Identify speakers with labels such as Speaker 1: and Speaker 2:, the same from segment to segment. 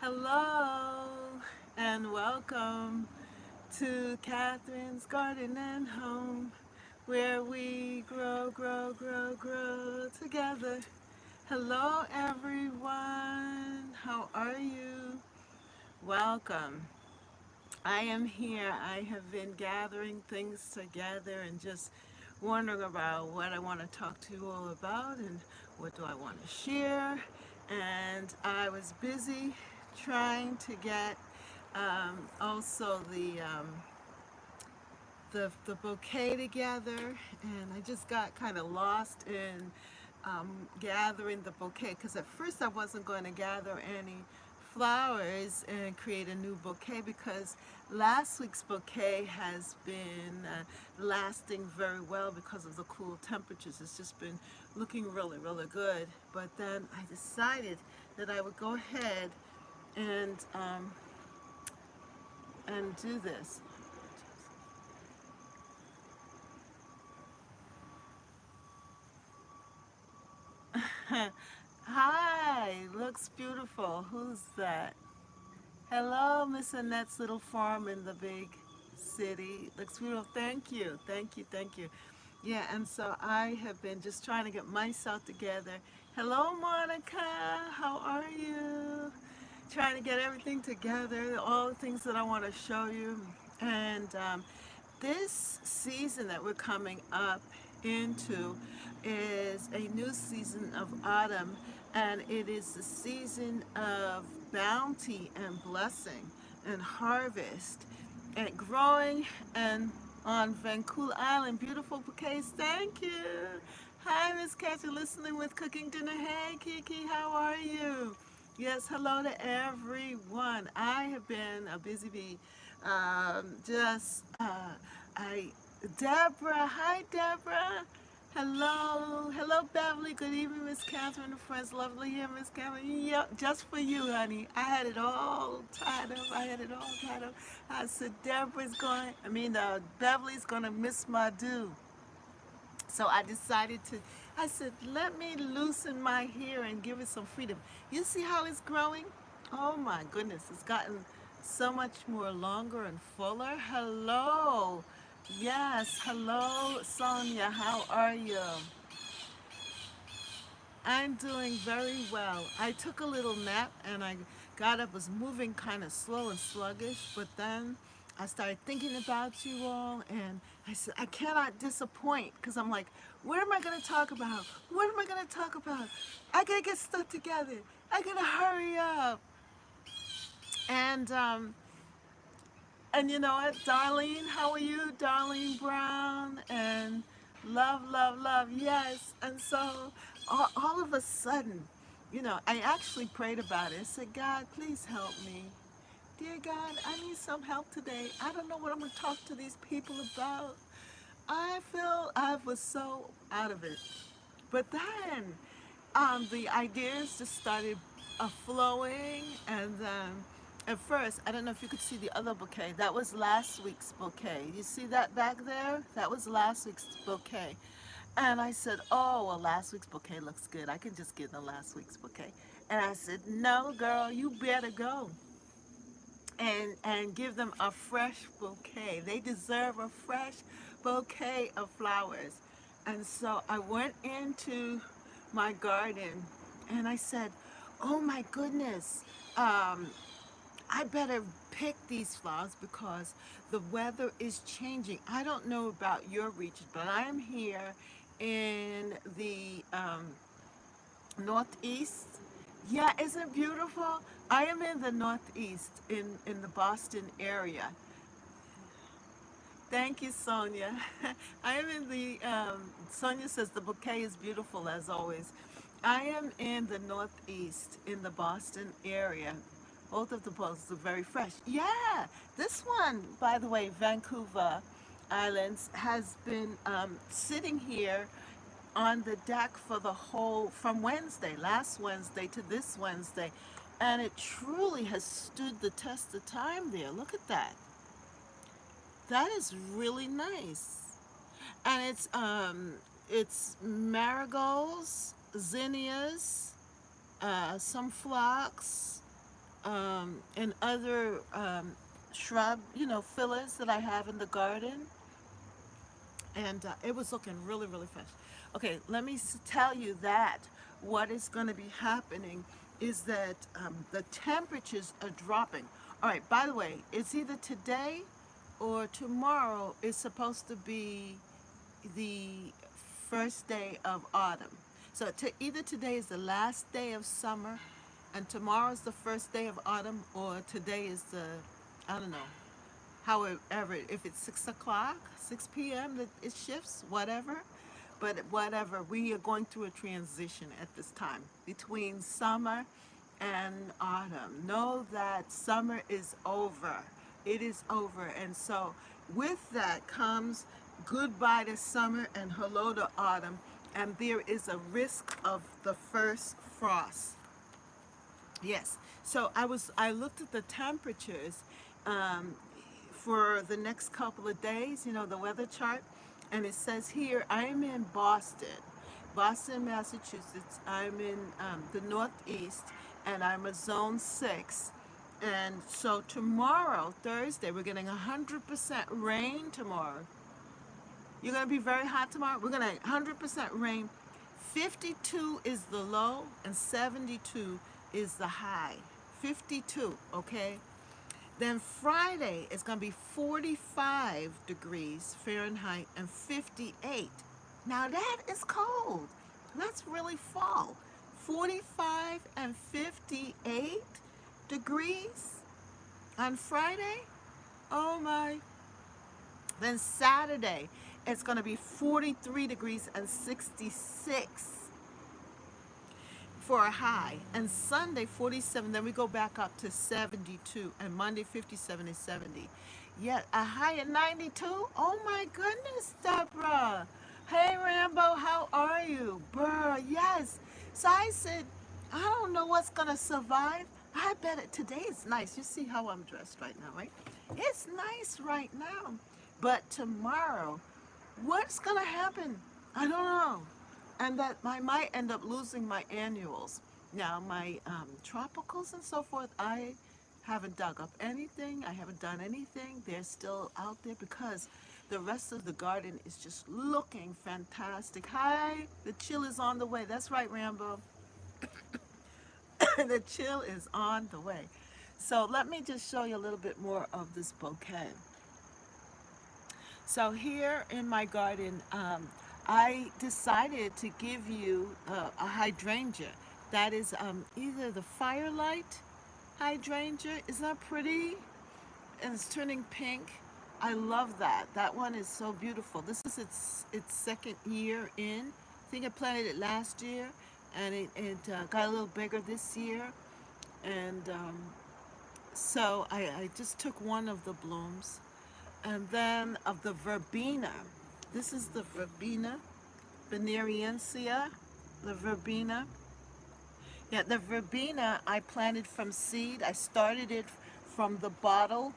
Speaker 1: Hello and welcome to Catherine's Garden and Home, where we grow together. Hello everyone, how are you? Welcome. I am here. I have been gathering things together and just wondering about what I want to talk to you all about and what do I want to share. And I was busy trying to get also the bouquet together, and I just got kind of lost in gathering the bouquet because at first I wasn't going to gather any flowers and create a new bouquet because last week's bouquet has been lasting very well because of the cool temperatures. It's just been looking really good. But then I decided that I would go ahead and um, and do this. Hi, looks beautiful. Who's that? Hello, Miss Annette's little farm in the big city. Looks beautiful. Thank you. Yeah, and so I have been just trying to get myself together. Hello, Monica. How are you? Trying to get everything together, all the things that I want to show you. And this season that we're coming up into is a new season of autumn, and it is the season of bounty and blessing and harvest and growing and on Vancouver Island. Beautiful bouquets. Thank you. Hi, Miss Kathy, listening with cooking dinner. Hey, Kiki, how are you? Yes, hello to everyone. I have been a busy bee. I, Deborah. Hi, Deborah. Hello, Beverly. Good evening, Miss Catherine and friends. Lovely here, Miss Catherine. Yep, just for you, honey. I had it all tied up. I said, Beverly's going to miss my due. So I said, let me loosen my hair and give it some freedom. You see how it's growing? Oh my goodness, it's gotten so much more longer and fuller. Hello. Yes, hello, Sonia. How are you? I'm doing very well. I took a little nap and I got up, was moving kind of slow and sluggish, but then I started thinking about you all and I said, I cannot disappoint because I'm like, what am I going to talk about? What am I going to talk about? I got to get stuff together. I got to hurry up. And and you know what, Darlene, how are you? Darlene Brown and love, yes. And so all of a sudden, I actually prayed about it. I said, God, please help me. Dear God, I need some help today. I don't know what I'm going to talk to these people about. I feel I was so out of it. But then the ideas just started flowing, and at first, I don't know if you could see the other bouquet. That was last week's bouquet. You see that back there? That was last week's bouquet. And I said, oh, well, last week's bouquet looks good. I can just get the last week's bouquet. And I said, no, girl, you better go and give them a fresh bouquet. They deserve a fresh bouquet of flowers. And so I went into my garden and I said, oh my goodness, I better pick these flowers because the weather is changing. I don't know about your region, but I am here in the Northeast. Yeah, isn't it beautiful? I am in the Northeast, in the Boston area. Thank you, Sonia. I am in Sonia says the bouquet is beautiful as always. I am in the Northeast, in the Boston area. Both of the posts are very fresh. Yeah, this one, by the way, Vancouver Islands, has been sitting here on the deck for from Wednesday, last Wednesday to this Wednesday. And it truly has stood the test of time there. Look at that. That is really nice. And it's marigolds, zinnias, some phlox, and other shrub, fillers that I have in the garden, and it was looking really, really fresh. Okay, let me tell you that what is going to be happening is that the temperatures are dropping. All right, by the way, it's either today or tomorrow is supposed to be the first day of autumn. So either today is the last day of summer and tomorrow is the first day of autumn, or today is the, I don't know, however, if it's 6 o'clock, 6 p.m., that it shifts, whatever. But whatever, we are going through a transition at this time between summer and autumn. Know that summer is over. It is over. And so with that comes goodbye to summer and hello to autumn. And there is a risk of the first frost. Yes. So I looked at the temperatures um, for the next couple of days, the weather chart, and it says here I'm in Boston, Massachusetts. I'm in the Northeast, and I'm a zone 6. And so tomorrow, Thursday, we're getting 100% rain tomorrow. You're going to be very hot tomorrow. We're going to 100% rain. 52 is the low and 72 is the high. 52, okay? Then Friday is going to be 45 degrees Fahrenheit and 58. Now that is cold. That's really fall. 45 and 58 degrees on Friday. Oh my. Then Saturday, it's going to be 43 degrees and 66 for a high. And Sunday, 47. Then we go back up to 72. And Monday, 57 and 70. Yet a high at 92. Oh my goodness, Deborah. Hey, Rambo, how are you? Brr, yes. So I said, I don't know what's going to survive. I bet it today is nice. You see how I'm dressed right now, right? It's nice right now. But tomorrow, what's going to happen? I don't know. And that I might end up losing my annuals. Now, my tropicals and so forth, I haven't dug up anything. I haven't done anything. They're still out there because the rest of the garden is just looking fantastic. Hi, the chill is on the way. That's right, Rambo. The chill is on the way. So let me just show you a little bit more of this bouquet. So here in my garden, I decided to give you a hydrangea. That is either the firelight hydrangea. Isn't that pretty? And it's turning pink. I love that. That one is so beautiful. This is its second year in. I think I planted it last year, and it got a little bigger this year. And so I just took one of the blooms, and then of the verbena. This is the verbena, Veneriensia, the verbena. Yeah, the verbena I planted from seed. I started it from the bottle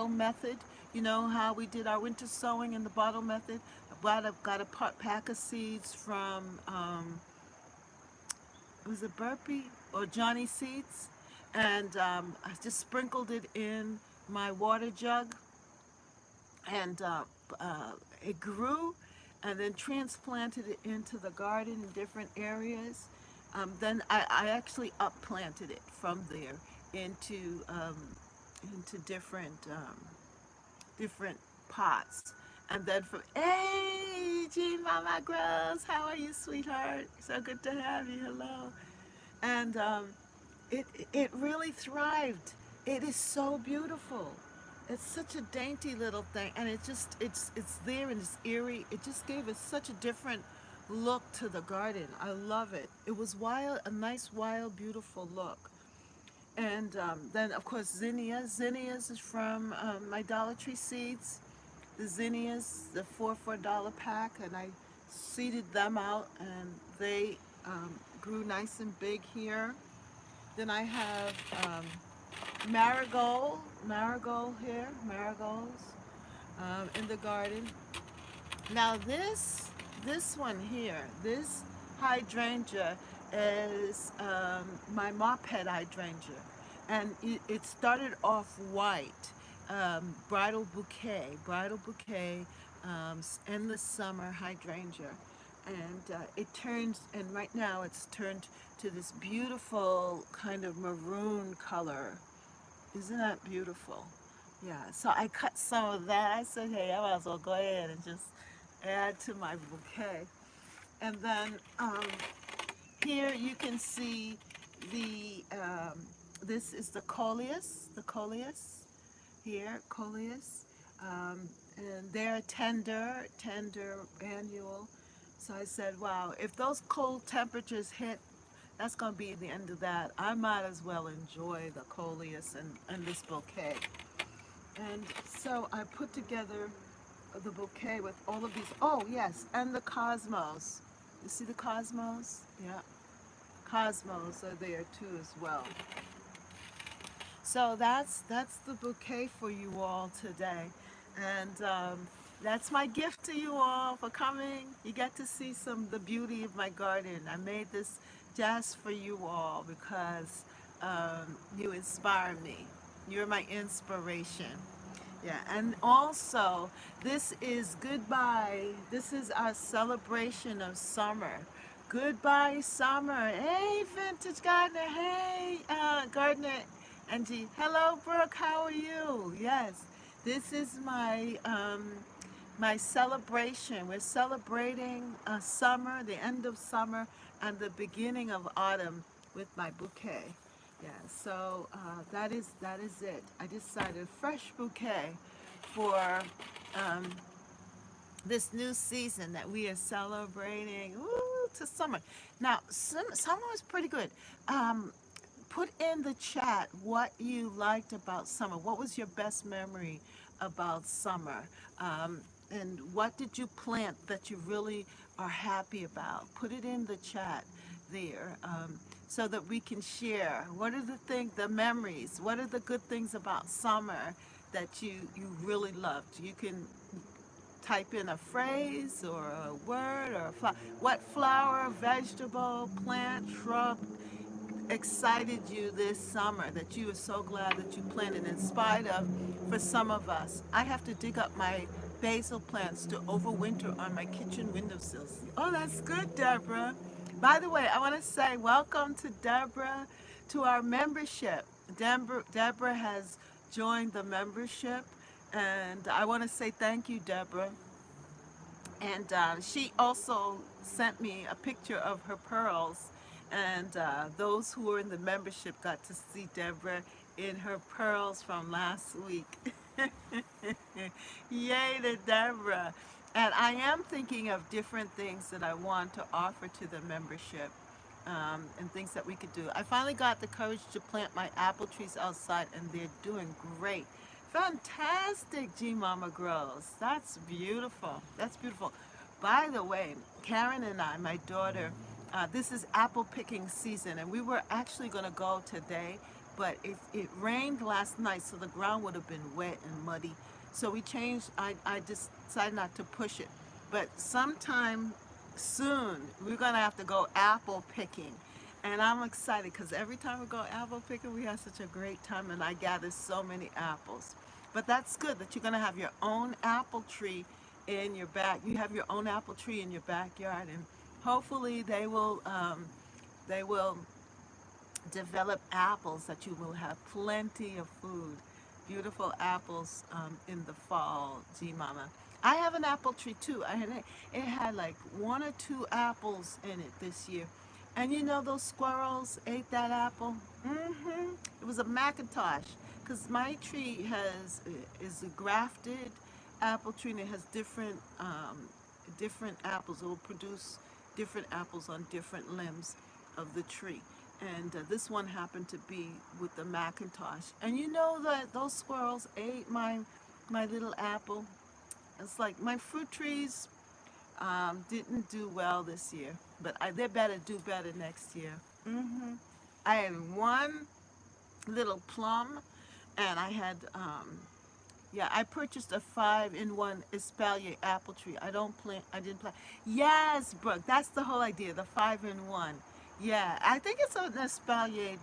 Speaker 1: method. You know how we did our winter sowing in the bottle method? Got a pack of seeds from, was it Burpee or Johnny Seeds? And I just sprinkled it in my water jug, and it grew, and then transplanted it into the garden in different areas. Then I actually upplanted it from there into different pots. And then from, hey, Jean Mama Gross, how are you, sweetheart? So good to have you. Hello. And it really thrived. It is so beautiful. It's such a dainty little thing, and it's there and it's eerie. It just gave it such a different look to the garden. I love it. It was wild, a nice, wild, beautiful look. And then, of course, zinnias. Zinnias is from my Dollar Tree seeds. The zinnias, the for a dollar pack, and I seeded them out, and they grew nice and big here. Then I have marigold here, marigolds in the garden. Now this one here, this hydrangea is my Mop Head Hydrangea. and it started off white, bridal bouquet, endless summer hydrangea, and it turns, and right now it's turned to this beautiful kind of maroon color. Isn't that beautiful? Yeah, so I cut some of that. I said, hey, I might as well go ahead and just add to my bouquet. And then here you can see this is the coleus here, coleus. And they're tender annual. So I said, wow, if those cold temperatures hit, that's going to be the end of that. I might as well enjoy the coleus and this bouquet. And so I put together the bouquet with all of these. Oh, yes, and the cosmos. You see the cosmos? Yeah, cosmos are there too as well. So that's the bouquet for you all today, and that's my gift to you all for coming. You get to see some the beauty of my garden. I made this just for you all because you inspire me. You're my inspiration. Yeah, and also this is goodbye. This is our celebration of summer. Goodbye, summer. Hey, Vintage Gardener. Hey, Gardener Angie. Hello, Brooke. How are you? Yes, this is my celebration. We're celebrating summer, the end of summer, and the beginning of autumn with my bouquet. Yeah, so that is it. I decided fresh bouquet for um, this new season that we are celebrating. Ooh, to summer. Now, summer was pretty good. Um, Put in the chat what you liked about summer. What was your best memory about summer? And what did you plant that you really are happy about? Put it in the chat there, so that we can share. What are the things, the memories? What are the good things about summer that you really loved? You can type in a phrase or a word or what flower, vegetable, plant, shrub excited you this summer that you are so glad that you planted in spite of. For some of us, I have to dig up my basil plants to overwinter on my kitchen windowsills. Oh, that's good, Deborah. By the way, I want to say welcome to Deborah to our membership. Deborah has joined the membership, and I want to say thank you, Deborah. And she also sent me a picture of her pearls. And those who were in the membership got to see Deborah in her pearls from last week. Yay to Deborah. And I am thinking of different things that I want to offer to the membership, and things that we could do. I finally got the courage to plant my apple trees outside, and they're doing great. Fantastic, G Mama Grows. That's beautiful. That's beautiful. By the way, Karen and I, my daughter, this is apple picking season, and we were actually going to go today, but it rained last night, so the ground would have been wet and muddy. So we changed. I just decided not to push it. But sometime soon, we're going to have to go apple picking. And I'm excited because every time we go apple picking, we have such a great time, and I gather so many apples. But that's good that you're going to have your own apple tree in your back. You have your own apple tree in your backyard, and hopefully they will develop apples that you will have plenty of food. Beautiful apples in the fall, G Mama. I have an apple tree too. It had like one or two apples in it this year. And you know those squirrels ate that apple? It was a Macintosh because my tree is a grafted apple tree, and it has different apples. It will produce different apples on different limbs of the tree. And this one happened to be with the Macintosh. And you know that those squirrels ate my little apple. It's like my fruit trees didn't do well this year, but they better do better next year. I had one little plum, and I purchased a 5-in-1 espalier apple tree. I didn't plant. Yes, Brooke, that's the whole idea, the 5-in-1. Yeah, I think it's an espalier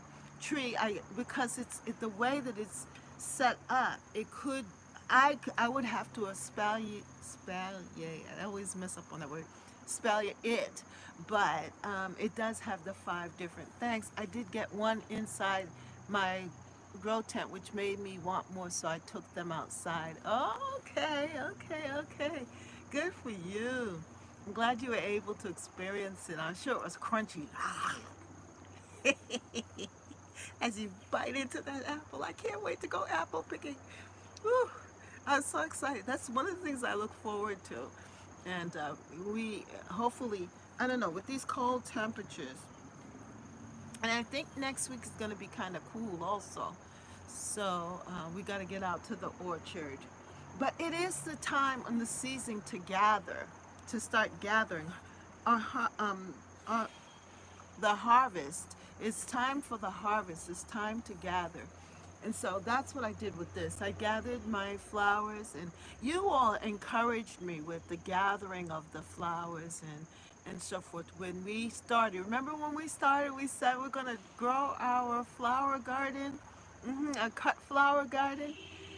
Speaker 1: tree, because the way that it's set up, it could, I would have to espaliate. I always mess up on that word, espaliate it, but it does have the five different things. I did get one inside my grow tent, which made me want more, so I took them outside. Okay, okay, okay. Good for you. I'm glad you were able to experience it. I'm sure it was crunchy. As you bite into that apple. I can't wait to go apple picking. Whew, I'm so excited. That's one of the things I look forward to. And we hopefully, I don't know, with these cold temperatures, and I think next week is going to be kind of cool also. So we got to get out to the orchard. But it is the time in the season to gather, to start gathering. Our, our, the harvest. It's time for the harvest. It's time to gather. And so that's what I did with this. I gathered my flowers, and you all encouraged me with the gathering of the flowers and so forth. When we started, remember when we started, we said we're going to grow our flower garden, a cut flower garden,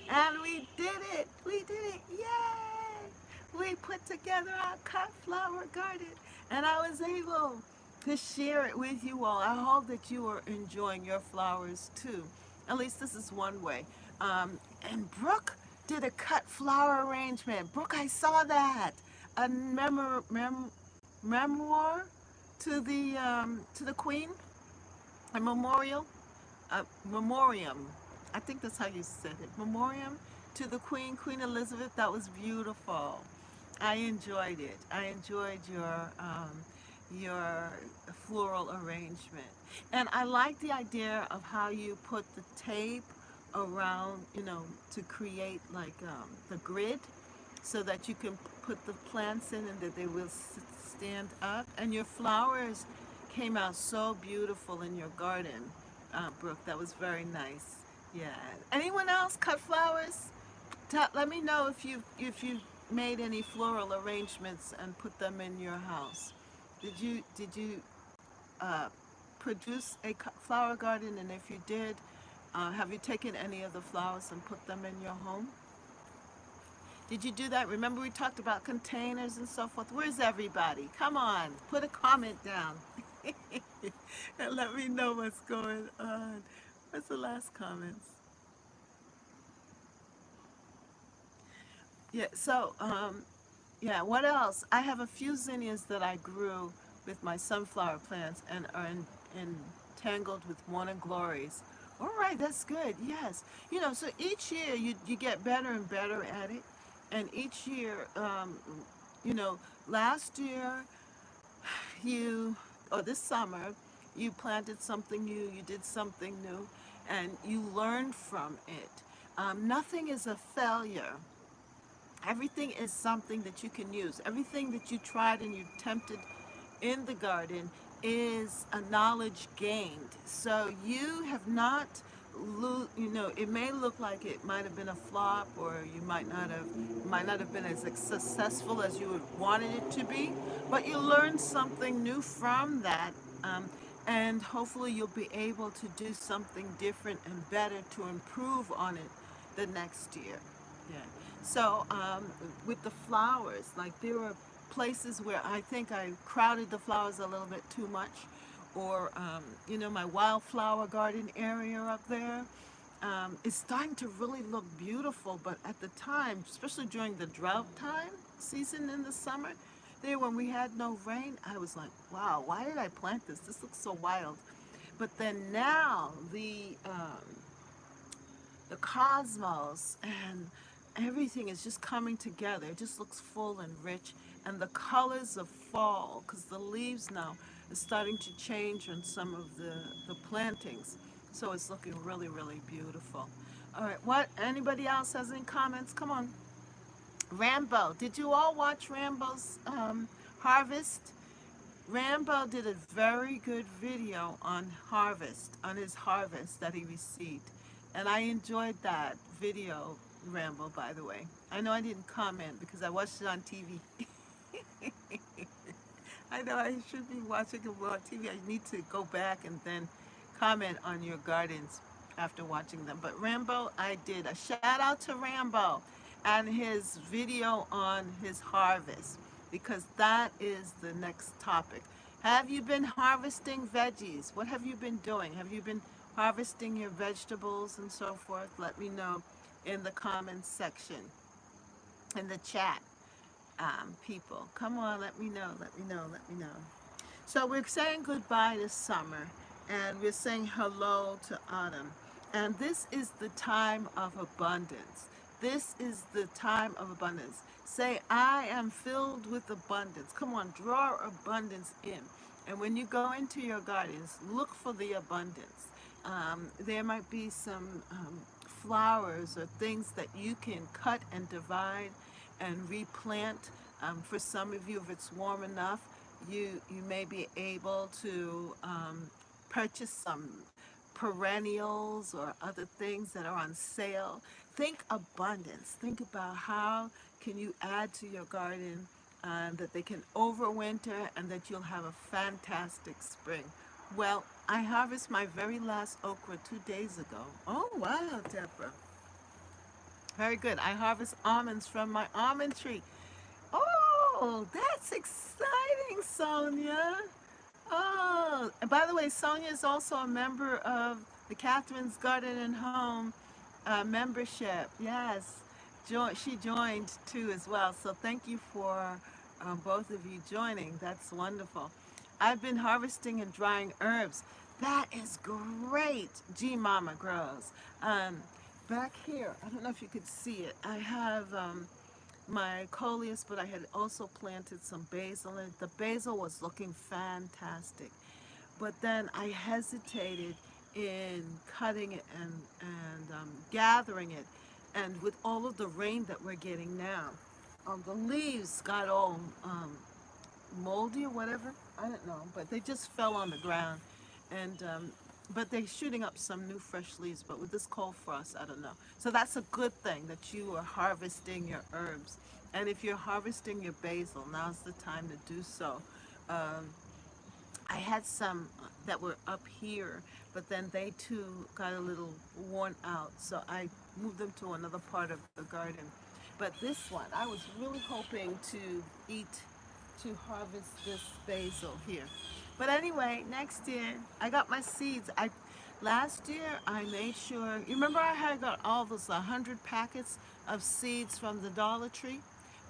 Speaker 1: and we did it. We did it. Yay! We put together our cut flower garden, and I was able to share it with you all. I hope that you are enjoying your flowers too. At least this is one way. And Brooke did a cut flower arrangement. Brooke, I saw that. A memoir to the Queen, a memorial, a memoriam. I think that's how you said it. Memoriam to the Queen, Queen Elizabeth. That was beautiful. I enjoyed it. I enjoyed your floral arrangement. And I like the idea of how you put the tape around, to create like the grid so that you can put the plants in and that they will stand up. And your flowers came out so beautiful in your garden, Brooke. That was very nice. Yeah. Anyone else cut flowers? Let me know if you made any floral arrangements and put them in your house. Did you uh, produce a flower garden? And if you did, have you taken any of the flowers and put them in your home? Did you do that? Remember we talked about containers and so forth. Where's everybody? Come on, put a comment down and let me know what's going on. What's the last comments? Yeah, so, yeah, what else? I have a few zinnias that I grew with my sunflower plants and are entangled with morning glories. All right, that's good. Yes. So each year you get better and better at it. And each year, you know, last year or this summer, you planted something new, you did something new, and you learned from it. Nothing is a failure. Everything is something that you can use. Everything that you tried and you attempted in the garden is a knowledge gained. So you have not, it may look like it might have been a flop, or you might not have been as successful as you had wanted it to be, but you learned something new from that. And hopefully you'll be able to do something different and better to improve on it the next year. Yeah. So with the flowers, like there were places where I think I crowded the flowers a little bit too much, or my wildflower garden area up there is starting to really look beautiful. But at the time, especially during the drought time season in the summer, there when we had no rain, I was like, wow, why did I plant this? This looks so wild. But then now the cosmos and everything is just coming together. It just looks full and rich. And the colors of fall, because the leaves now are starting to change on some of the plantings. So it's looking really, really beautiful. All right, anybody else has any comments? Come on. Rambo, did you all watch Rambo's harvest? Rambo did a very good video on his harvest that he received. And I enjoyed that video, Rambo, by the way. I know I didn't comment because I watched it on TV. I know I should be watching it on TV. I need to go back and then comment on your gardens after watching them. But Rambo, I did a shout out to Rambo and his video on his harvest because that is the next topic. Have you been harvesting veggies? What have you been doing? Have you been harvesting your vegetables and so forth? Let me know in the comments section, in the chat, people. Come on, let me know, let me know, let me know. So we're saying goodbye to summer and we're saying hello to autumn. And this is the time of abundance. This is the time of abundance. Say, I am filled with abundance. Come on, draw abundance in. And when you go into your gardens, look for the abundance. There might be some flowers or things that you can cut and divide and replant. For some of you, if it's warm enough, you may be able to purchase some perennials or other things that are on sale. Think abundance. Think about how can you add to your garden that they can overwinter and that you'll have a fantastic spring. Well, I harvest my very last okra 2 days ago. Oh wow, Deborah. Very good. I harvest almonds from my almond tree. Oh, that's exciting, Sonia. Oh, and by the way, Sonia is also a member of the Catherine's Garden and Home membership. Yes, she joined too as well. So thank you for both of you joining. That's wonderful. I've been harvesting and drying herbs. That is great. G Mama grows. Um, Back here, I don't know if you could see it. I have my coleus, but I had also planted some basil, and the basil was looking fantastic. But then I hesitated in cutting it and gathering it, and with all of the rain that we're getting now, the leaves got all moldy or whatever. I don't know, but they just fell on the ground, and but they're shooting up some new fresh leaves. But with this cold frost, I don't know. So that's a good thing that you are harvesting your herbs, and if you're harvesting your basil, now's the time to do so. Um, I had some that were up here, but then they too got a little worn out, so I moved them to another part of the garden. But this one, I was really hoping to harvest this basil here. But anyway, next year I got my seeds. I last year I made sure. You remember I had got all those 100 packets of seeds from the Dollar Tree.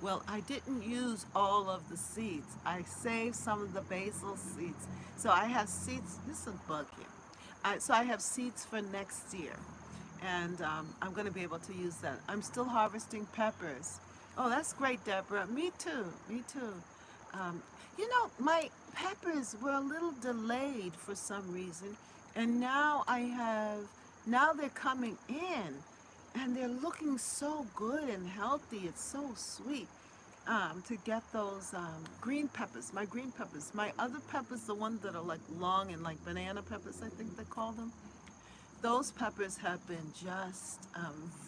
Speaker 1: Well, I didn't use all of the seeds. I saved some of the basil seeds. So I have seeds. This is a bug here. So I have seeds for next year. And I'm going to be able to use that. I'm still harvesting peppers. Oh, that's great, Deborah. Me too. Me too. Um, my peppers were a little delayed for some reason. And now they're coming in and they're looking so good and healthy. It's so sweet to get those green peppers, my green peppers. My other peppers, the ones that are like long and like banana peppers, I think they call them. Those peppers have been just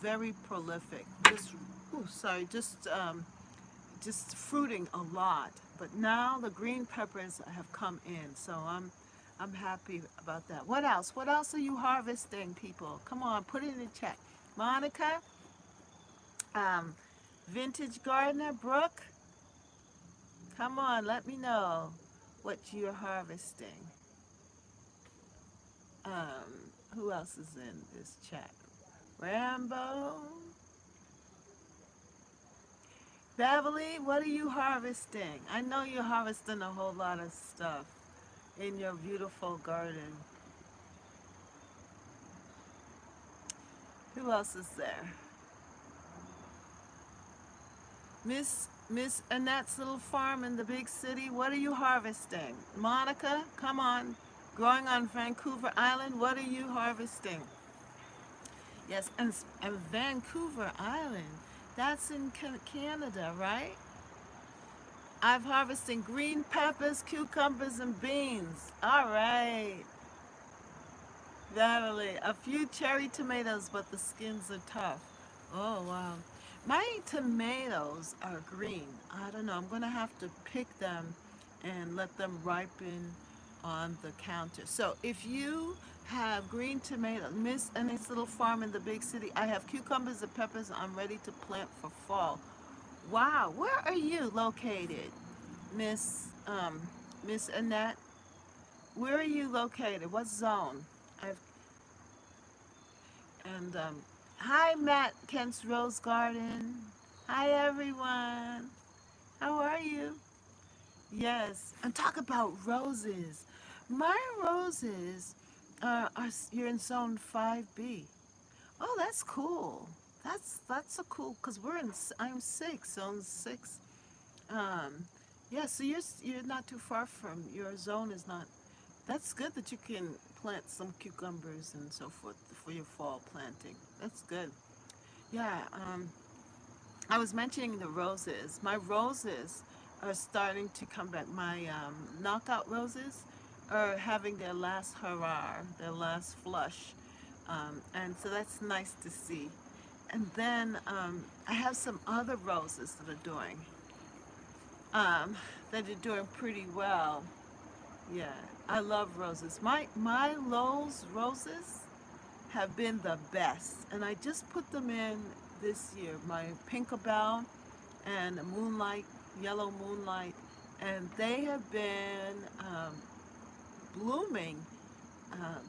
Speaker 1: very prolific. Just fruiting a lot. But now the green peppers have come in, so I'm happy about that. What else? What else are you harvesting, people? Come on, put it in the chat. Monica, um, Vintage Gardener, Brooke, come on, let me know what you're harvesting. Who else is in this chat? Rambo, Beverly, what are you harvesting? I know you're harvesting a whole lot of stuff in your beautiful garden. Who else is there? Miss Annette's little farm in the big city. What are you harvesting? Monica, come on. Growing on Vancouver Island, what are you harvesting? Yes, and Vancouver Island, that's in Canada, right? I'm harvesting green peppers, cucumbers, and beans. All right. Definitely. A few cherry tomatoes, but the skins are tough. Oh, wow. My tomatoes are green. I don't know. I'm going to have to pick them and let them ripen on the counter. So if you have green tomatoes. Miss a nice little farm in the big city. I have cucumbers and peppers I'm ready to plant for fall. Wow, where are you located, Miss Miss Annette? Where are you located? What zone? I've and hi Matt Kent's Rose Garden. Hi everyone. How are you? Yes, and talk about roses. My roses you're in zone 5B. Oh, that's cool. That's a cool because I'm 6, zone 6. Um, yeah, so you're not too far from your zone is not. That's good that you can plant some cucumbers and so forth for your fall planting. That's good. Yeah, I was mentioning the roses. My roses are starting to come back. My knockout roses are having their last hurrah, their last flush. And so that's nice to see. And then I have some other roses um, that are doing pretty well. Yeah, I love roses. My Lowe's roses have been the best, and I just put them in this year. My Pinkabell and Moonlight, Yellow Moonlight, and they have been blooming.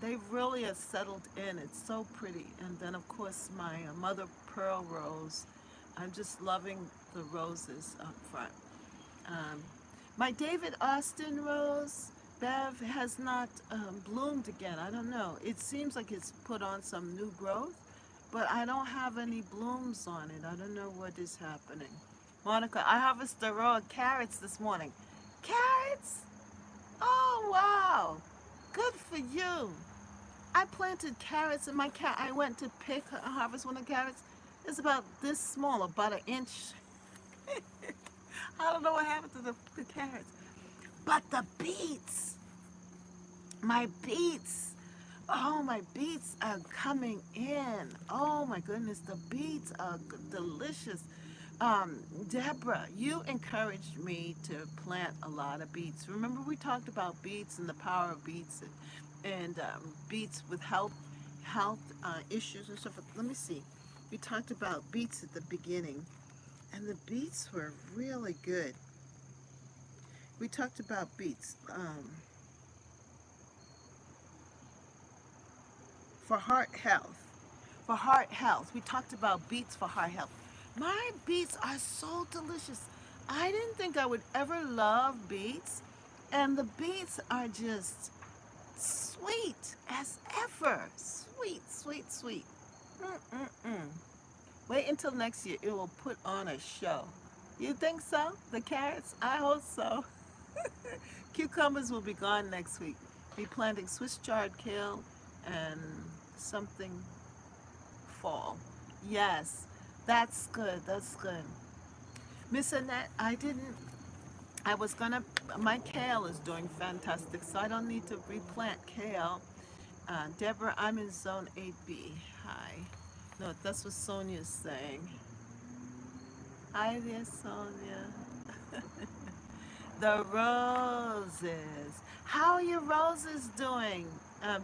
Speaker 1: They really have settled in. It's so pretty. And then, of course, my Mother Pearl rose. I'm just loving the roses up front. Um, my David Austin rose, Bev, has not bloomed again. I don't know. It seems like it's put on some new growth, but I don't have any blooms on it. I don't know what is happening. Monica, I harvested a row of carrots this morning. Carrots? Oh, wow. Good for you. I planted carrots in my car. I went to harvest one of the carrots. It's about this small, about an inch. I don't know what happened to the carrots. But the beets, my beets, oh, my beets are coming in. Oh my goodness, the beets are delicious. Deborah, you encouraged me to plant a lot of beets. Remember we talked about beets and the power of beets and beets with health issues and stuff. Let me see. We talked about beets at the beginning, and the beets were really good. We talked about beets for heart health. For heart health, we talked about beets for heart health. My beets are so delicious. I didn't think I would ever love beets, and the beets are just sweet as ever. Sweet, sweet, sweet. Mm-mm-mm. Wait until next year. It will put on a show. You think so? The carrots? I hope so. Cucumbers will be gone next week. Be planting Swiss chard kale and something fall. Yes, that's good. That's good. Miss Annette, I was gonna, my kale is doing fantastic, so I don't need to replant kale. Deborah, I'm in zone 8B. Hi. No, that's what Sonia's saying. Hi there, Sonia. The roses. How are your roses doing,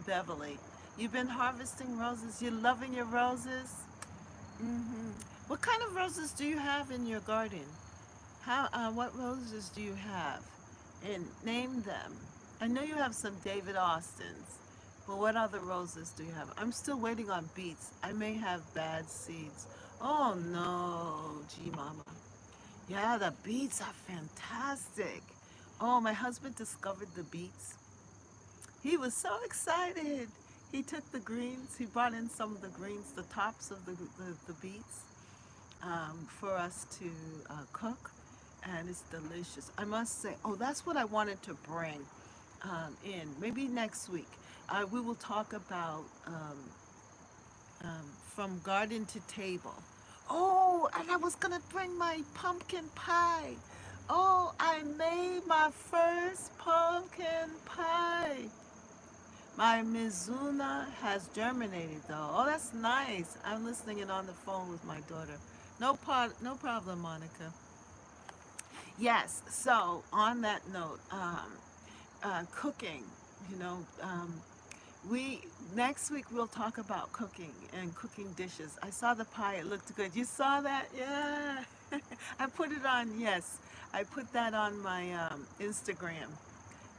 Speaker 1: Beverly? You've been harvesting roses. You're loving your roses? Hmm. What kind of roses do you have in your garden? What roses do you have? And name them. I know you have some David Austins, but what other roses do you have? I'm still waiting on beets. I may have bad seeds. Oh no, gee mama. Yeah, the beets are fantastic. Oh, my husband discovered the beets. He was so excited. He took the greens. He brought in some of the greens, the tops of the beets, for us to cook, and it's delicious. I must say, oh, that's what I wanted to bring in. Maybe next week. We will talk about from garden to table. Oh, and I was gonna bring my pumpkin pie. Oh, I made my first pumpkin pie. My Mizuna has germinated though. Oh, that's nice. I'm listening in on the phone with my daughter. No problem, Monica. Yes. So on that note, cooking. You know, We next week we'll talk about cooking and cooking dishes. I saw the pie; it looked good. You saw that? Yeah. I put it on. Yes, I put that on my Instagram.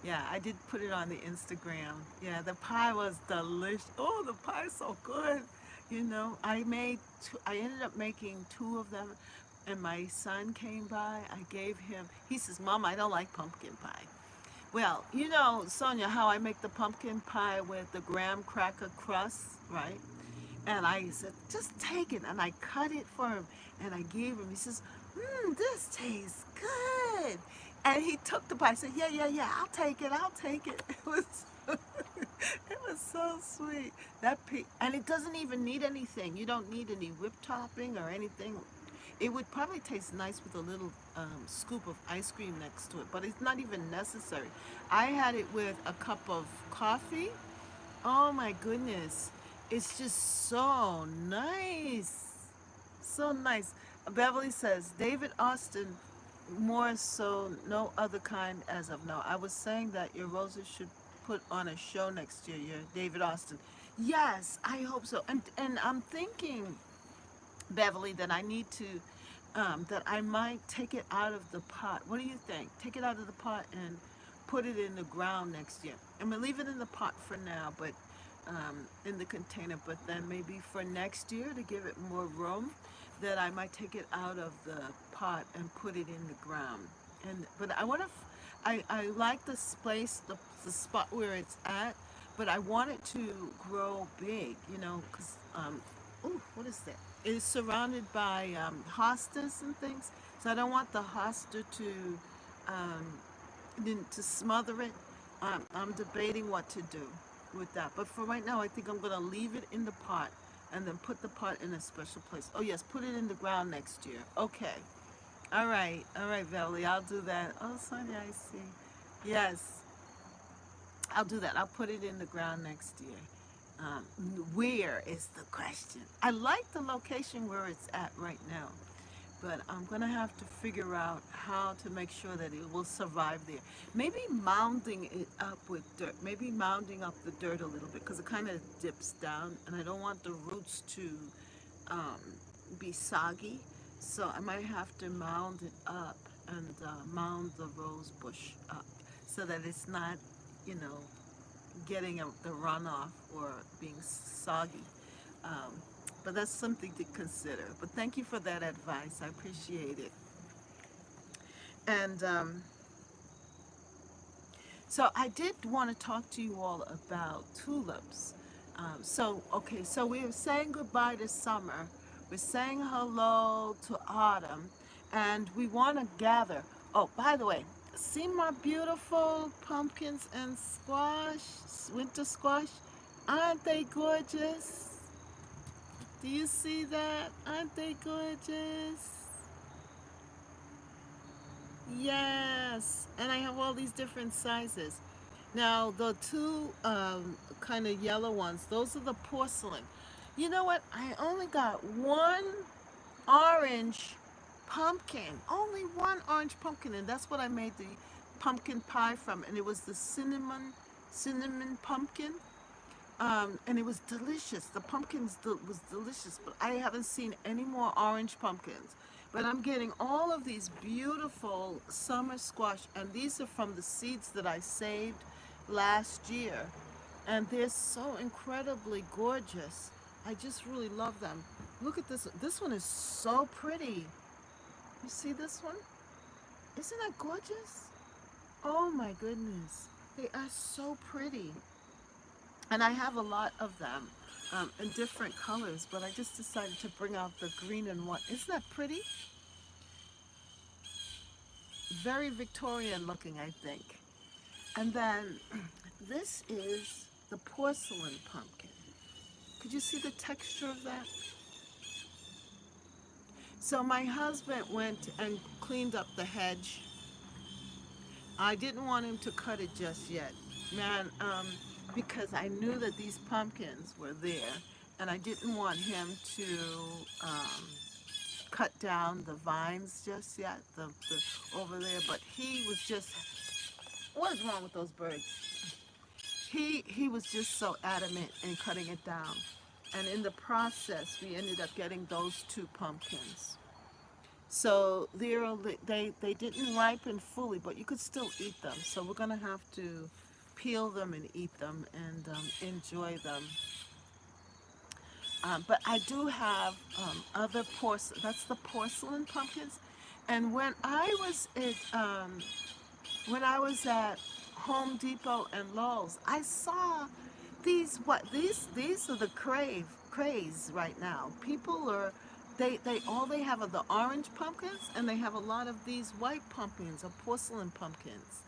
Speaker 1: Yeah, I did put it on the Instagram. Yeah, the pie was delicious. Oh, the pie's so good. You know, I ended up making two of them, and my son came by. I gave him. He says, "Mom, I don't like pumpkin pie." Well, you know, Sonia, how I make the pumpkin pie with the graham cracker crust, right? And I said, just take it. And I cut it for him and I gave him. He says, this tastes good. And he took the pie. I said, yeah, yeah, yeah, I'll take it. I'll take it. It was, it was so sweet. And it doesn't even need anything. You don't need any whipped topping or anything. It would probably taste nice with a little scoop of ice cream next to it, but it's not even necessary. I had it with a cup of coffee. Oh my goodness. It's just so nice. So nice. Beverly says, David Austin, more so no other kind as of now. I was saying that your roses should put on a show next year, your David Austin. Yes, I hope so. And I'm thinking, Beverly, that I need to, that I might take it out of the pot. What do you think? Take it out of the pot and put it in the ground next year. I'm gonna leave it in the pot for now, but in the container. But then maybe for next year to give it more room, that I might take it out of the pot and put it in the ground. But I want to. I like this place, the spot where it's at, but I want it to grow big, you know, because ooh, what is that? It's surrounded by hostas and things, so I don't want the hosta um, to smother it. I'm debating what to do with that, but for right now, I think I'm gonna leave it in the pot and then put the pot in a special place. Oh yes, put it in the ground next year. Okay. All right, Valerie, I'll do that. Oh, Sonia, I see. Yes, I'll do that. I'll put it in the ground next year. Um, where is the question? I like the location where it's at right now, but I'm gonna have to figure out how to make sure that it will survive there. Maybe mounding it up with dirt. Maybe mounding up the dirt a little bit because it kind of dips down, and I don't want the roots to um, be soggy. So I might have to mound it up and mound the rose bush up so that it's not, you know, getting the runoff or being soggy. Um, but that's something to consider. But thank you for that advice. I appreciate it. And so I did want to talk to you all about tulips. Okay, so we are saying goodbye to summer. We're saying hello to autumn, and we want to gather. Oh, by the way, see my beautiful pumpkins and squash, winter squash? Aren't they gorgeous? Do you see that? Aren't they gorgeous? Yes, and I have all these different sizes. Now, the two kind of yellow ones, those are the porcelain. You know what? I only got one orange pumpkin. Only one orange pumpkin, and that's what I made the pumpkin pie from. And it was the cinnamon pumpkin. And it was delicious. The was delicious, but I haven't seen any more orange pumpkins. But I'm getting all of these beautiful summer squash, and these are from the seeds that I saved last year. And they're so incredibly gorgeous. I just really love them. Look at this. This one is so pretty. You see this one? Isn't that gorgeous? Oh my goodness. They are so pretty. And I have a lot of them in different colors, but I just decided to bring out the green and white. Isn't that pretty? Very Victorian looking, I think. And then this is the porcelain pumpkin. Could you see the texture of that? So my husband went and cleaned up the hedge. I didn't want him to cut it just yet, man, because I knew that these pumpkins were there, and I didn't want him to um, cut down the vines just yet, the over there. But he was just, what is wrong with those birds? he was just so adamant in cutting it down. And in the process, we ended up getting those two pumpkins. So they didn't ripen fully, but you could still eat them. So we're gonna have to peel them and eat them and enjoy them. But I do have other porcelain. That's the porcelain pumpkins. And when I was at Home Depot and Lowe's, I saw these are the craze right now. People are they all they have are the orange pumpkins, and they have a lot of these white pumpkins or porcelain pumpkins.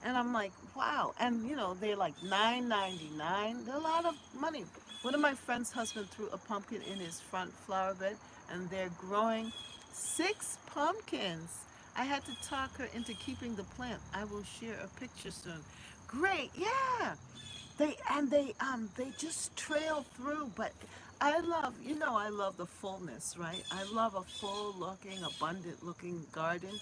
Speaker 1: And I'm like, wow. And they're like $9.99. They're a lot of money. One of my friend's husband threw a pumpkin in his front flower bed, and they're growing 6 pumpkins. I had to talk her into keeping the plant. I will share a picture soon. Great, yeah. They just trail through, but I love the fullness, right? I love a full looking, abundant looking garden.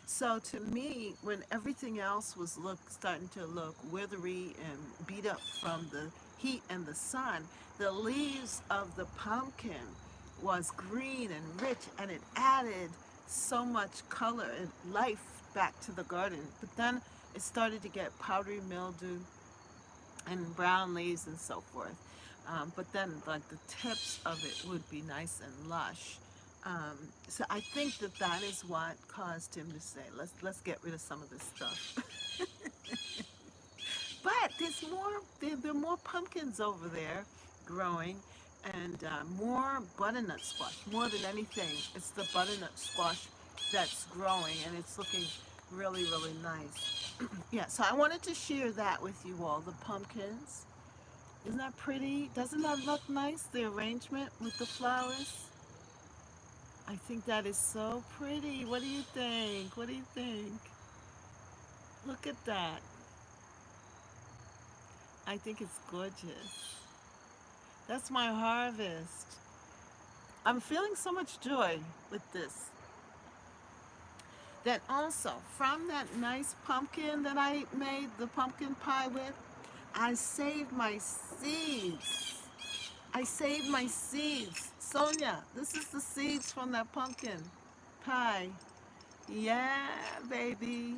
Speaker 1: So to me, when everything else was starting to look withery and beat up from the heat and the sun, the leaves of the pumpkin was green and rich, and it added so much color and life back to the garden. But then it started to get powdery mildew and brown leaves and so forth. But then, like, the tips of it would be nice and lush. So I think that is what caused him to say, let's get rid of some of this stuff. But there are more pumpkins over there growing, and more butternut squash. More than anything, it's the butternut squash that's growing, and it's looking really, really nice. Yeah, so I wanted to share that with you all, the pumpkins. Isn't that pretty? Doesn't that look nice, the arrangement with the flowers? I think that is so pretty. What do you think? What do you think? Look at that. I think it's gorgeous. That's my harvest. I'm feeling so much joy with this. Then also, from that nice pumpkin that I made the pumpkin pie with, I saved my seeds. I saved my seeds. Sonia, this is the seeds from that pumpkin pie. Yeah, baby.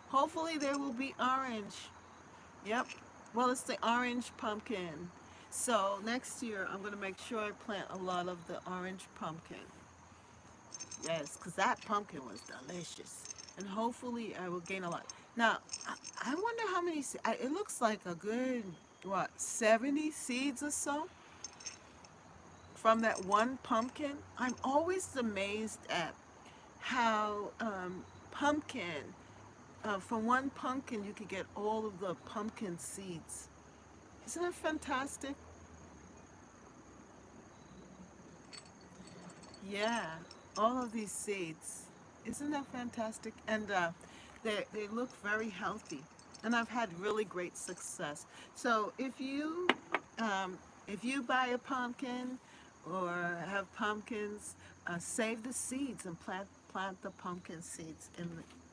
Speaker 1: Hopefully they will be orange. Yep. Well, it's the orange pumpkin. So next year I'm going to make sure I plant a lot of the orange pumpkin. Yes, because that pumpkin was delicious. And hopefully I will gain a lot. Now, I wonder how many, it looks like a good, 70 seeds or so from that one pumpkin. I'm always amazed at how pumpkin, from one pumpkin you could get all of the pumpkin seeds. Isn't that fantastic? Yeah, all of these seeds. Isn't that fantastic? And they look very healthy. And I've had really great success. So if you buy a pumpkin or have pumpkins, save the seeds and plant the pumpkin seeds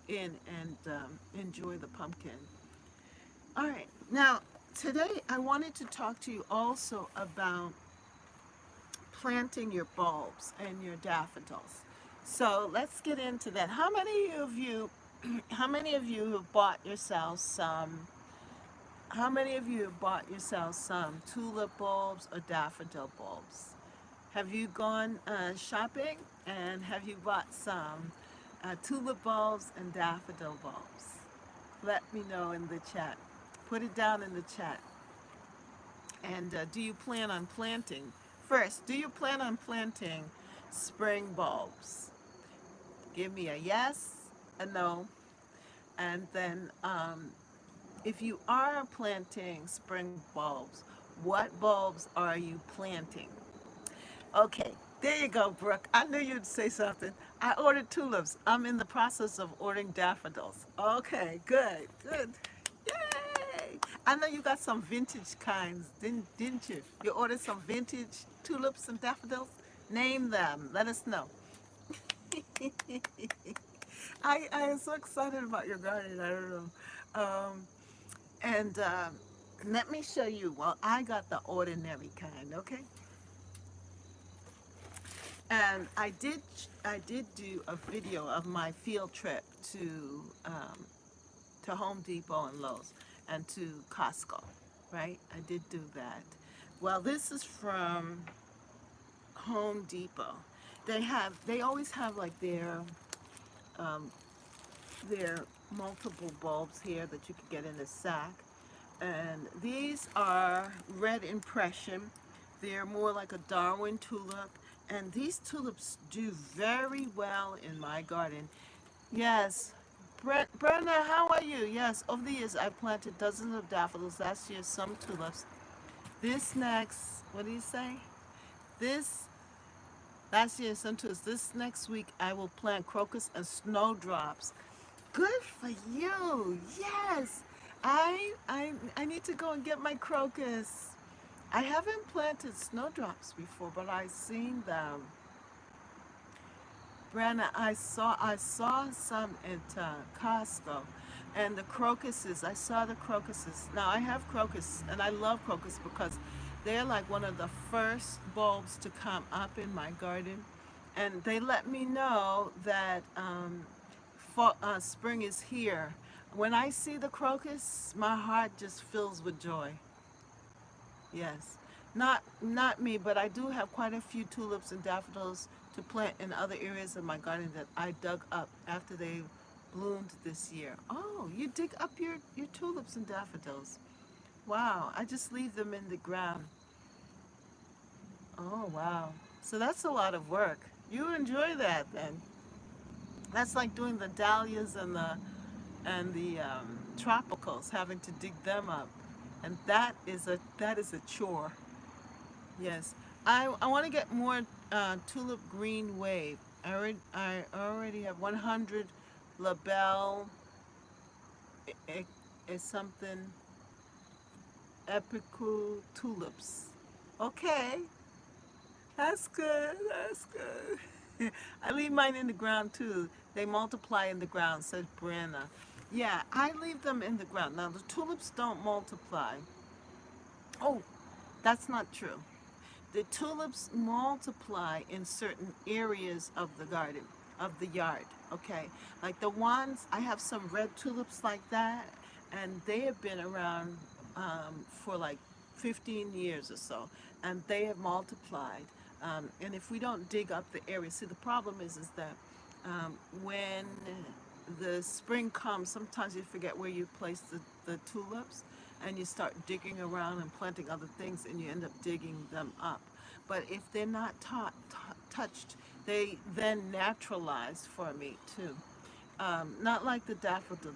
Speaker 1: in and enjoy the pumpkin. All right. Now today I wanted to talk to you also about planting your bulbs and your daffodils. So let's get into that. How many of you have bought yourselves some? How many of you have bought yourselves some tulip bulbs or daffodil bulbs? Have you gone shopping and have you bought some tulip bulbs and daffodil bulbs? Let me know in the chat. Put it down in the chat. And do you plan on planting? First, do you plan on planting spring bulbs? Give me a yes, a no, and then if you are planting spring bulbs, what bulbs are you planting? Okay, there you go, Brooke. I knew you'd say something. I ordered tulips. I'm in the process of ordering daffodils. Okay, good, good. Yay! I know you got some vintage kinds, didn't you? You ordered some vintage tulips and daffodils? Name them. Let us know. I am so excited about your garden. I don't know. And Let me show you. Well, I got the ordinary kind, okay? And I did do a video of my field trip to Home Depot and Lowe's and to Costco, right? I did do that. Well, this is from Home Depot. They always have like um, their multiple bulbs here that you could get in a sack. And these are red impression. They're more like a Darwin tulip. And these tulips do very well in my garden. Yes. Brenda, how are you? Yes, over the years I've planted dozens of daffodils. Last year, some tulips. This next, what do you say? This last year, some tulips. This next week, I will plant crocus and snowdrops. Good for you. Yes. I need to go and get my crocus. I haven't planted snowdrops before, but I've seen them. Brandon, I saw some at Costco, and the crocuses. I saw the crocuses. Now I have crocus, and I love crocus because they're like one of the first bulbs to come up in my garden, and they let me know that spring is here. When I see the crocus, my heart just fills with joy. Yes. Not me, but I do have quite a few tulips and daffodils to plant in other areas of my garden that I dug up after they bloomed this year. Oh, you dig up your tulips and daffodils. Wow, I just leave them in the ground. Oh, wow. So that's a lot of work. You enjoy that then. That's like doing the dahlias and the tropicals, having to dig them up. And that is a chore. Yes, I want to get more tulip green wave. I already have 100 labelle is something epical tulips. Okay, that's good. That's good. I leave mine in the ground too. They multiply in the ground, said Brianna. Yeah, I leave them in the ground. Now the tulips don't multiply. Oh, that's not true. The tulips multiply in certain areas of the garden, of the yard, okay? Like the ones, I have some red tulips like that, and they have been around for like 15 years or so, and they have multiplied. And if we don't dig up the area, see, the problem is that when the spring comes, sometimes you forget where you place the tulips, and you start digging around and planting other things, and you end up digging them up. But if they're not touched, they then naturalize for me too. Not like the daffodil.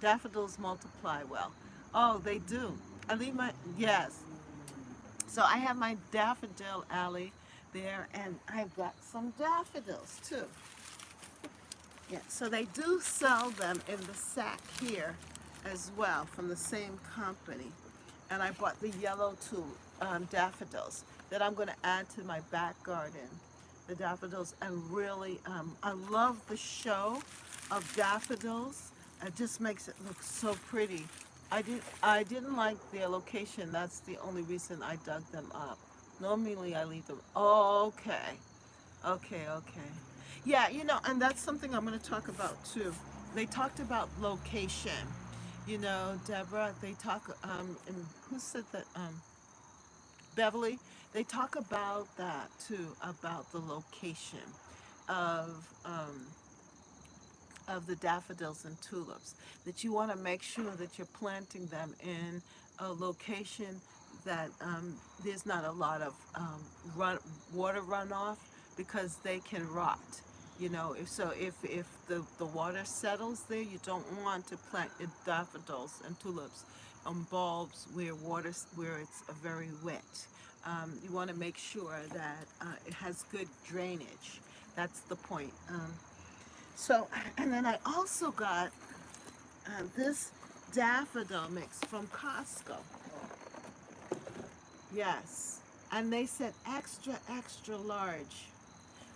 Speaker 1: Daffodils multiply well. Oh, they do. I leave my, yes. So I have my daffodil alley there, and I've got some daffodils too. Yeah, so they do sell them in the sack here as well from the same company. And I bought the yellow daffodils that I'm going to add to my back garden. The daffodils, and really, I love the show of daffodils. It just makes it look so pretty. I didn't like their location. That's the only reason I dug them up. Normally I leave them. Oh, okay. Okay, okay. Yeah, and that's something I'm going to talk about too. They talked about location. Deborah, they talk, and who said that? Beverly, they talk about that too, about the location of, um, of the daffodils and tulips. That you want to make sure that you're planting them in a location that there's not a lot of water runoff, because they can rot. If the water settles there, you don't want to plant your daffodils and tulips on bulbs where it's very wet. You want to make sure that it has good drainage. That's the point. And then I also got this daffodil mix from Costco. Yes. And they said extra, extra large.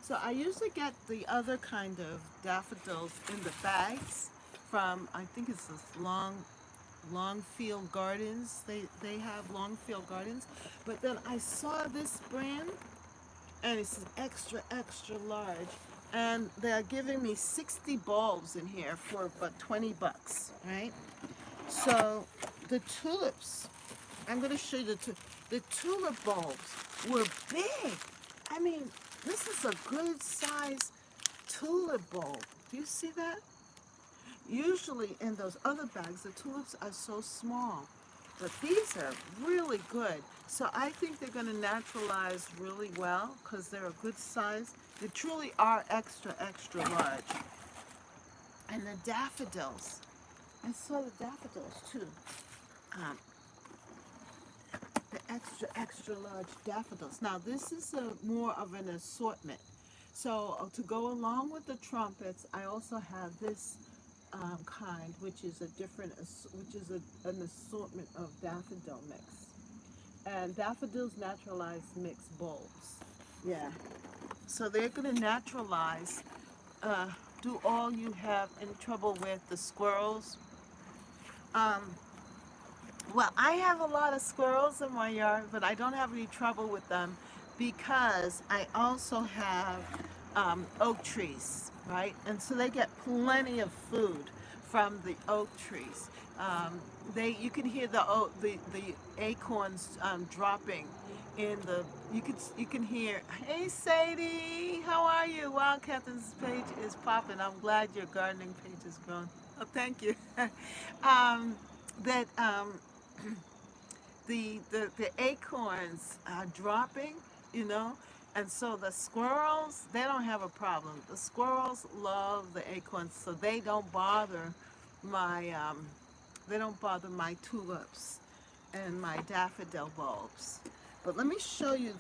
Speaker 1: So I usually get the other kind of daffodils in the bags from, I think it's this long, Longfield Gardens. They have Longfield Gardens. But then I saw this brand, and it's an extra, extra large. And they're giving me 60 bulbs in here for about 20 bucks, right? So the tulips, I'm going to show you the tulip bulbs were big. I mean, this is a good size tulip bulb. Do you see that? Usually in those other bags, the tulips are so small, but these are really good. So I think they're going to naturalize really well because they're a good size. They truly are extra, extra large. And the daffodils, I saw the daffodils too. Um, the extra, extra large daffodils. Now this is more of an assortment. So to go along with the trumpets, I also have this kind, which is a different, which is an assortment of daffodil mix. And daffodils naturalize mixed bulbs. Yeah. So they're going to naturalize. Uh, do all you have any trouble with the squirrels? Um, well, I have a lot of squirrels in my yard, but I don't have any trouble with them because I also have oak trees, right? And so they get plenty of food from the oak trees. You can hear the acorns dropping in the. You can hear. Hey Sadie, how are you? Wow, Catherine's page is popping. I'm glad your gardening page is growing. Oh, thank you. um, that the acorns are dropping, you know, and so the squirrels, they don't have a problem. The squirrels love the acorns, so my they don't bother my tulips and my daffodil bulbs. But let me show you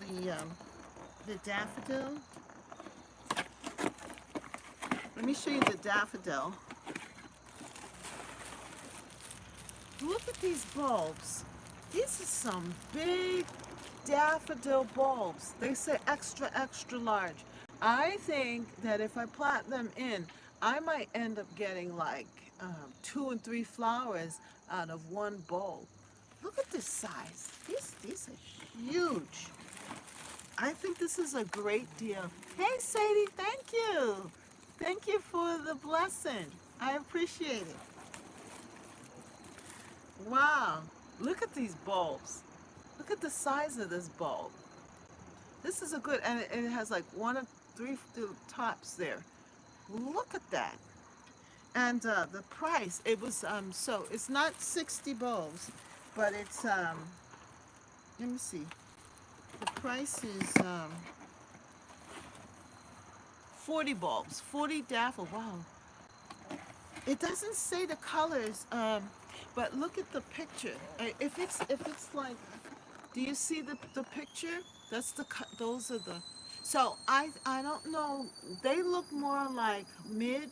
Speaker 1: the daffodil. Let me show you the daffodil. Look at these bulbs. These are some big daffodil bulbs. They say extra, extra large. I think that if I plant them in, I might end up getting like 2 and 3 flowers out of one bulb. Look at this size. These are huge. I think this is a great deal. Hey Sadie, thank you. Thank you for the blessing. I appreciate it. Wow. Look at these bulbs. Look at the size of this bulb. This is a good, and it has like 1 or 3 tops there. Look at that. And the price, it was, so it's not 60 bulbs, but it's, let me see. The price is 40 bulbs, 40 daffodil. Wow. It doesn't say the colors, but look at the picture. If it's like, do you see the picture? That's those are the. So I don't know. They look more like mid.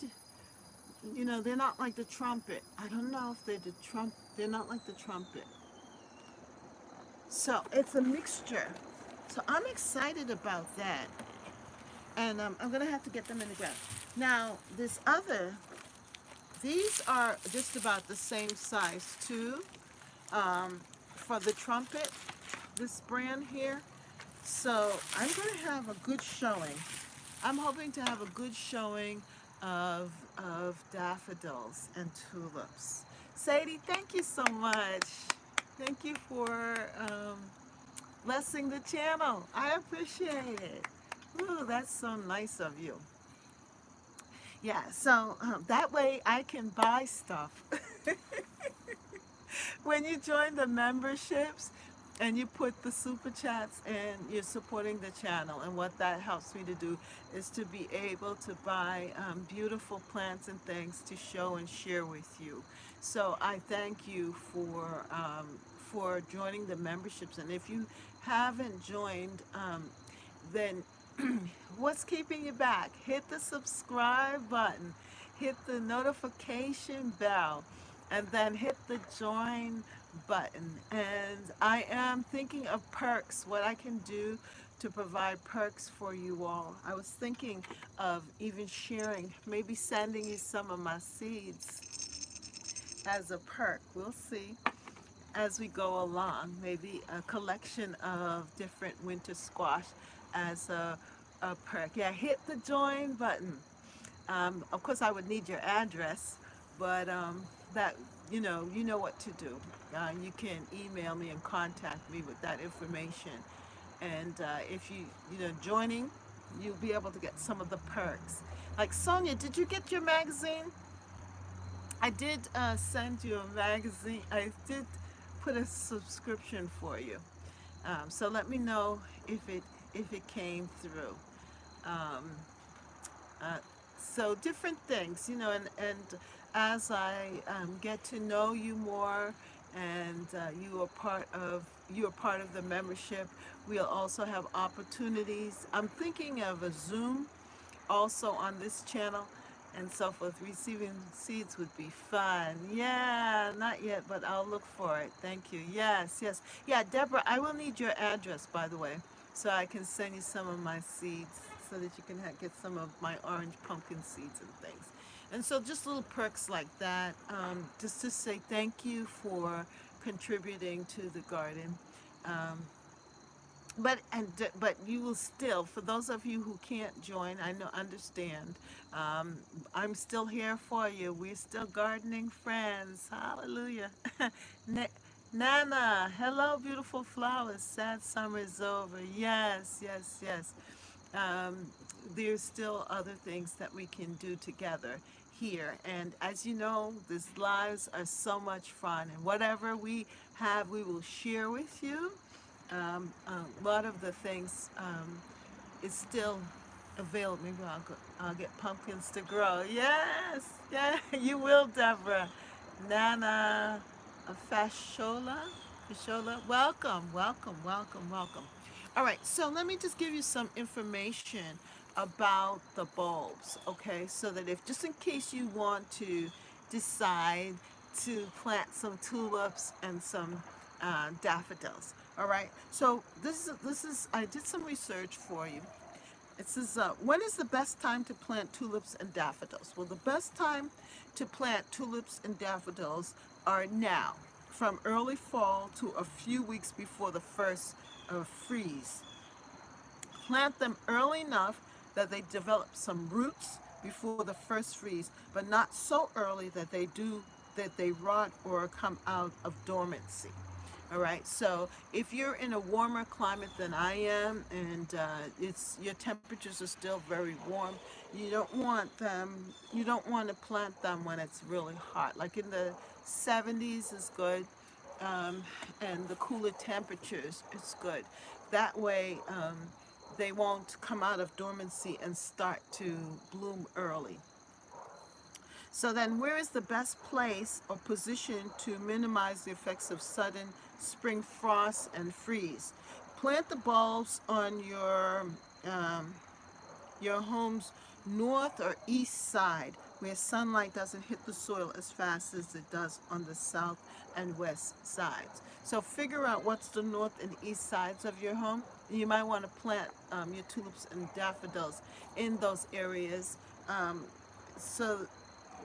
Speaker 1: You know, they're not like the trumpet. I don't know if they're the trump. They're not like the trumpet. So it's a mixture. So I'm excited about that, and I'm gonna have to get them in the ground. Now these are just about the same size too. For the trumpet, this brand here. So I'm going to have a good showing. I'm hoping to have a good showing of daffodils and tulips. Sadie, thank you so much. Thank you for blessing the channel. I appreciate it. Ooh, that's so nice of you. Yeah, so that way I can buy stuff. When you join the memberships and you put the super chats and you're supporting the channel, and what that helps me to do is to be able to buy beautiful plants and things to show and share with you. So I thank you for joining the memberships, and if you haven't joined, then what's keeping you back? Hit the subscribe button, hit the notification bell, and then hit the join button. And I am thinking of perks, what I can do to provide perks for you all. I was thinking of even sharing, maybe sending you some of my seeds as a perk. We'll see as we go along. Maybe a collection of different winter squash as a perk. Yeah, hit the join button. Of course, I would need your address, but that you know what to do. You can email me and contact me with that information. And if you know joining, you'll be able to get some of the perks. Like Sonia, did you get your magazine? I did send you a magazine. I did put a subscription for you. So let me know if it came through. Um, uh, so different things, you know, and as I get to know you more, and you are part of the membership, we'll also have opportunities. I'm thinking of a Zoom also on this channel and so forth. Receiving seeds would be fun. Yeah, not yet, but I'll look for it. Thank you. Yes, yes. Yeah, Deborah, I will need your address, by the way, so I can send you some of my seeds so that you can get some of my orange pumpkin seeds and things. And so just little perks like that, just to say thank you for contributing to the garden. Um, but you will still, for those of you who can't join, I know, understand. um, I'm still here for you. We're still gardening friends. Hallelujah. Na- Nana, hello, beautiful flowers. Sad summer is over. Yes, yes, yes. um, there's still other things that we can do together here. And as you know, these lives are so much fun. And whatever we have, we will share with you. A lot of the things is still available. Maybe I'll get pumpkins to grow. Yes, yeah, you will, Deborah. Nana, Fashola, welcome, welcome, welcome, welcome. All right, so let me just give you some information about the bulbs, okay? So that if just in case you want to decide to plant some tulips and some daffodils. All right. So this is I did some research for you. It says, when is the best time to plant tulips and daffodils? Well, the best time to plant tulips and daffodils are now, from early fall to a few weeks before the first freeze. Plant them early enough that they develop some roots before the first freeze, but not so early that they rot or come out of dormancy. All right. So if you're in a warmer climate than I am, and it's your temperatures are still very warm, you don't want them. You don't want to plant them when it's really hot. Like in the 70s is good, and the cooler temperatures is good. That way, they won't come out of dormancy and start to bloom early. So then, where is the best place or position to minimize the effects of sudden spring frost and freeze? Plant the bulbs on um, your home's north or east side, where sunlight doesn't hit the soil as fast as it does on the south and west sides. So figure out what's the north and east sides of your home. You might want to plant your tulips and daffodils in those areas. Um, so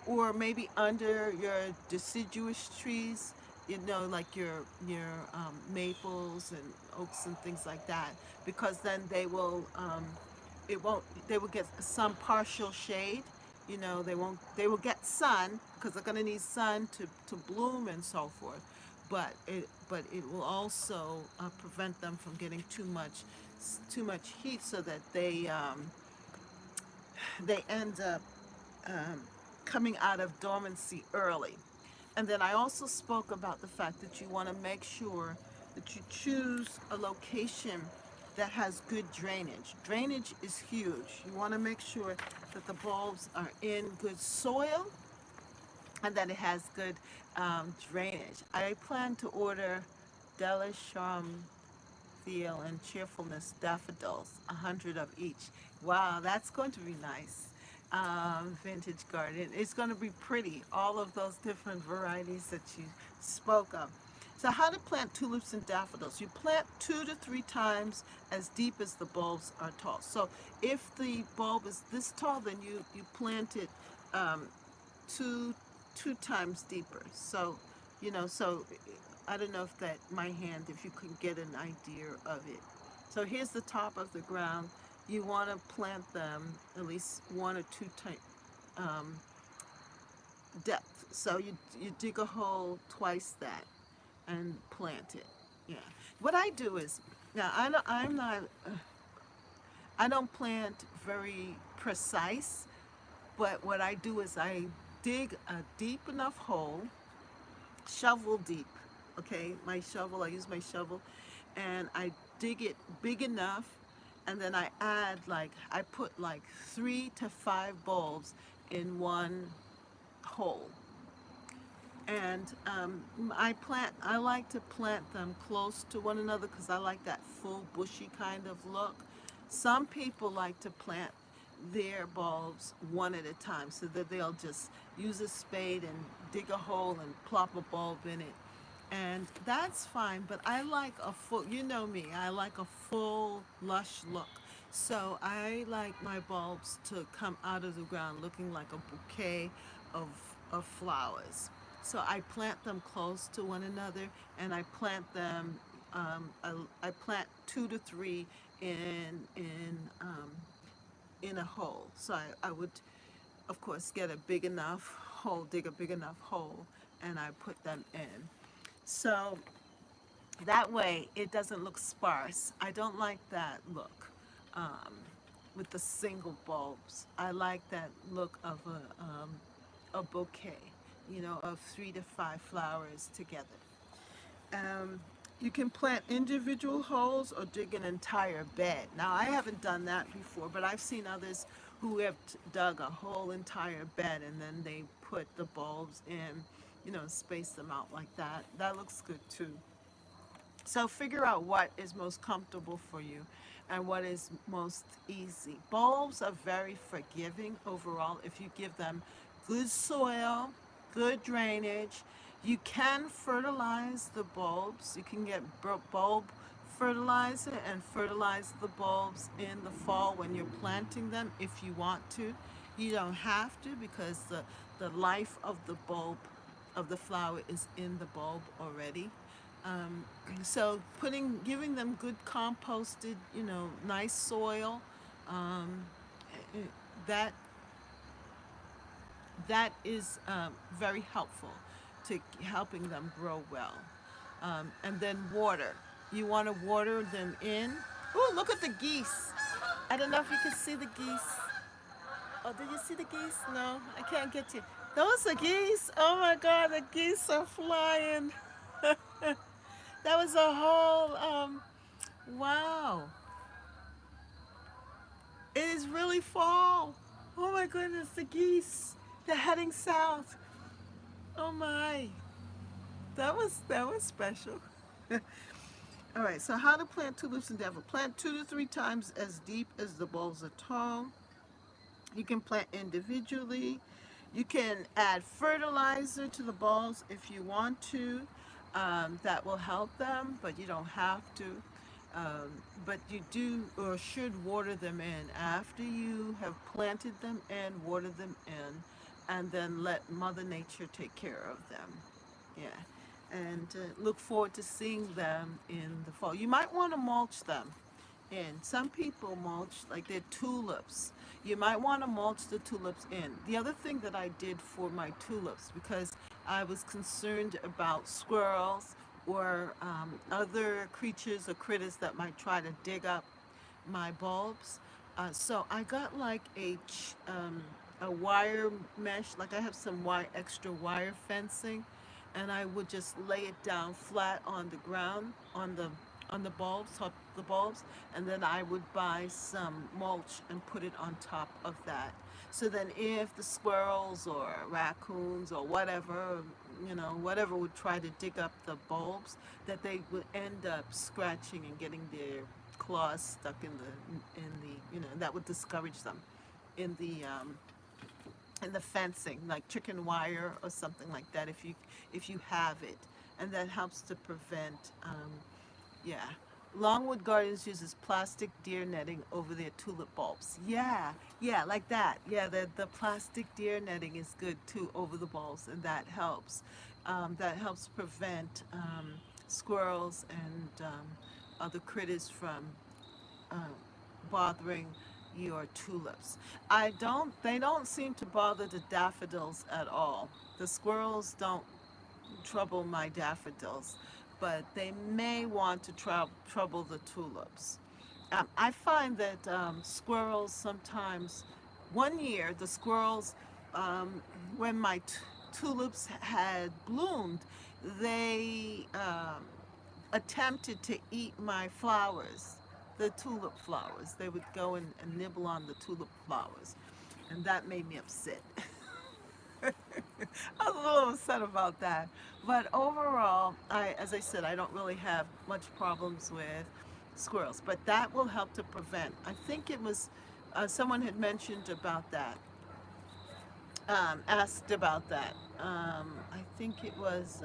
Speaker 1: or maybe under your deciduous trees, you know, like your maples and oaks and things like that, because then it won't they will get some partial shade. You know, they will get sun because they're going to need sun to bloom and so forth, but it will also prevent them from getting too much heat, so that they end up um, coming out of dormancy early. And then I also spoke about the fact that you want to make sure that you choose a location that has good drainage. Drainage is huge. You want to make sure that the bulbs are in good soil and that it has good drainage. I plan to order Delisham Theo and Cheerfulness daffodils, 100 of each. Wow, that's going to be nice. Vintage garden. It's going to be pretty. All of those different varieties that you spoke of. So how to plant tulips and daffodils. You plant 2 to 3 times as deep as the bulbs are tall. So if the bulb is this tall, then you plant it um, two 2 times deeper. So, so I don't know if that my hand, if you can get an idea of it. So here's the top of the ground. You want to plant them at least 1 or 2 um, depth. So you dig a hole twice that and plant it. Yeah. What I do is, now I'm not, I don't plant very precise, but what I do is I dig a deep enough hole, shovel deep. Okay, my shovel, I use my shovel, and I dig it big enough, and then I put like 3 to 5 bulbs in one hole. And I like to plant them close to one another because I like that full bushy kind of look. Some people like to plant their bulbs one at a time so that they'll just use a spade and dig a hole and plop a bulb in it. And that's fine, but I like a full, you know me, I like a full, lush look. So I like my bulbs to come out of the ground looking like a bouquet of, of flowers. So I plant them close to one another, and I plant them, I plant 2 to 3 in, in, um, in a hole. So I would, of course, get a big enough hole, dig a big enough hole, and I put them in. So that way it doesn't look sparse. I don't like that look um, with the single bulbs. I like that look of a bouquet, of 3 to 5 flowers together. Um, you can plant individual holes or dig an entire bed. Now, I haven't done that before, but I've seen others who have dug a whole entire bed and then they put the bulbs in, space them out like that. That looks good too. So figure out what is most comfortable for you and what is most easy. Bulbs are very forgiving overall if you give them good soil, good drainage. You can fertilize the bulbs. You can get bulb fertilizer and fertilize the bulbs in the fall when you're planting them if you want to. You don't have to because the life of the bulb, of the flower, is in the bulb already. Um, so giving them good composted, nice soil, um, eh, that that is very helpful to helping them grow well. And then water. You want to water them in. Oh, look at the geese. I don't know if you can see the geese. Oh, did you see the geese? No, I can't get you. Those are geese. Oh my God, the geese are flying. That was a whole, wow. It is really fall. Oh my goodness, the geese. They're heading south. Oh my. That was special. All right, so how to plant tulips in Denver. Plant 2 to 3 times as deep as the bulbs are tall. You can plant individually. You can add fertilizer to the bulbs if you want to. That will help them, but you don't have to. But you do or should water them in after you have planted them and water them in, and then let Mother Nature take care of them. Yeah. And look forward to seeing them in the fall. You might want to mulch them. And some people mulch like their tulips. You might want to mulch the tulips in. The other thing that I did for my tulips, because I was concerned about squirrels or other creatures or critters that might try to dig up my bulbs. So I got like a wire mesh, like I have some extra wire fencing, and I would just lay it down flat on the ground on the bulbs, top the bulbs, and then I would buy some mulch and put it on top of that. So then if the squirrels or raccoons or whatever, whatever would try to dig up the bulbs, that they would end up scratching and getting their claws stuck in the, that would discourage them in the fencing, like chicken wire or something like that, if you have it, and that helps to prevent, yeah, Longwood Gardens uses plastic deer netting over their tulip bulbs. Yeah, yeah, like that. Yeah, the plastic deer netting is good too over the bulbs, and that helps. That helps prevent squirrels and other critters from um, bothering your tulips. They don't seem to bother the daffodils at all. The squirrels don't trouble my daffodils, but they may want to trouble the tulips. I find that squirrels sometimes, one year, the squirrels, when my tulips had bloomed, they attempted to eat my flowers, the tulip flowers. They would go and nibble on the tulip flowers, and that made me upset. I was a little upset about that. But overall, as I said, I don't really have much problems with squirrels. But that will help to prevent. I think it was someone had mentioned about that, asked about that. I think it was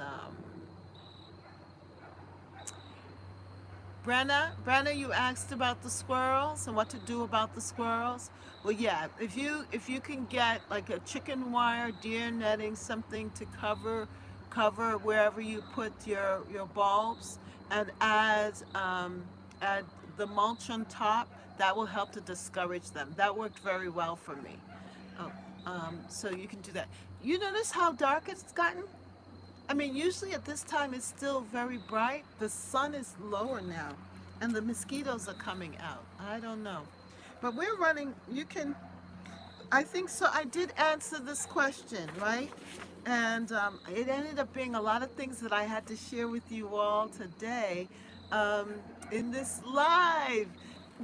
Speaker 1: Brenna, you asked about the squirrels and what to do about the squirrels. Well, yeah, if you can get like a chicken wire, deer netting, something to cover wherever you put your bulbs, and add the mulch on top, that will help to discourage them. That worked very well for me. Oh, so you can do that. You notice how dark it's gotten? I mean, usually at this time it's still very bright. The sun is lower now, and the mosquitoes are coming out. I don't know. But we're running, I think so. I did answer this question, right? And it ended up being a lot of things that I had to share with you all today um, in this live.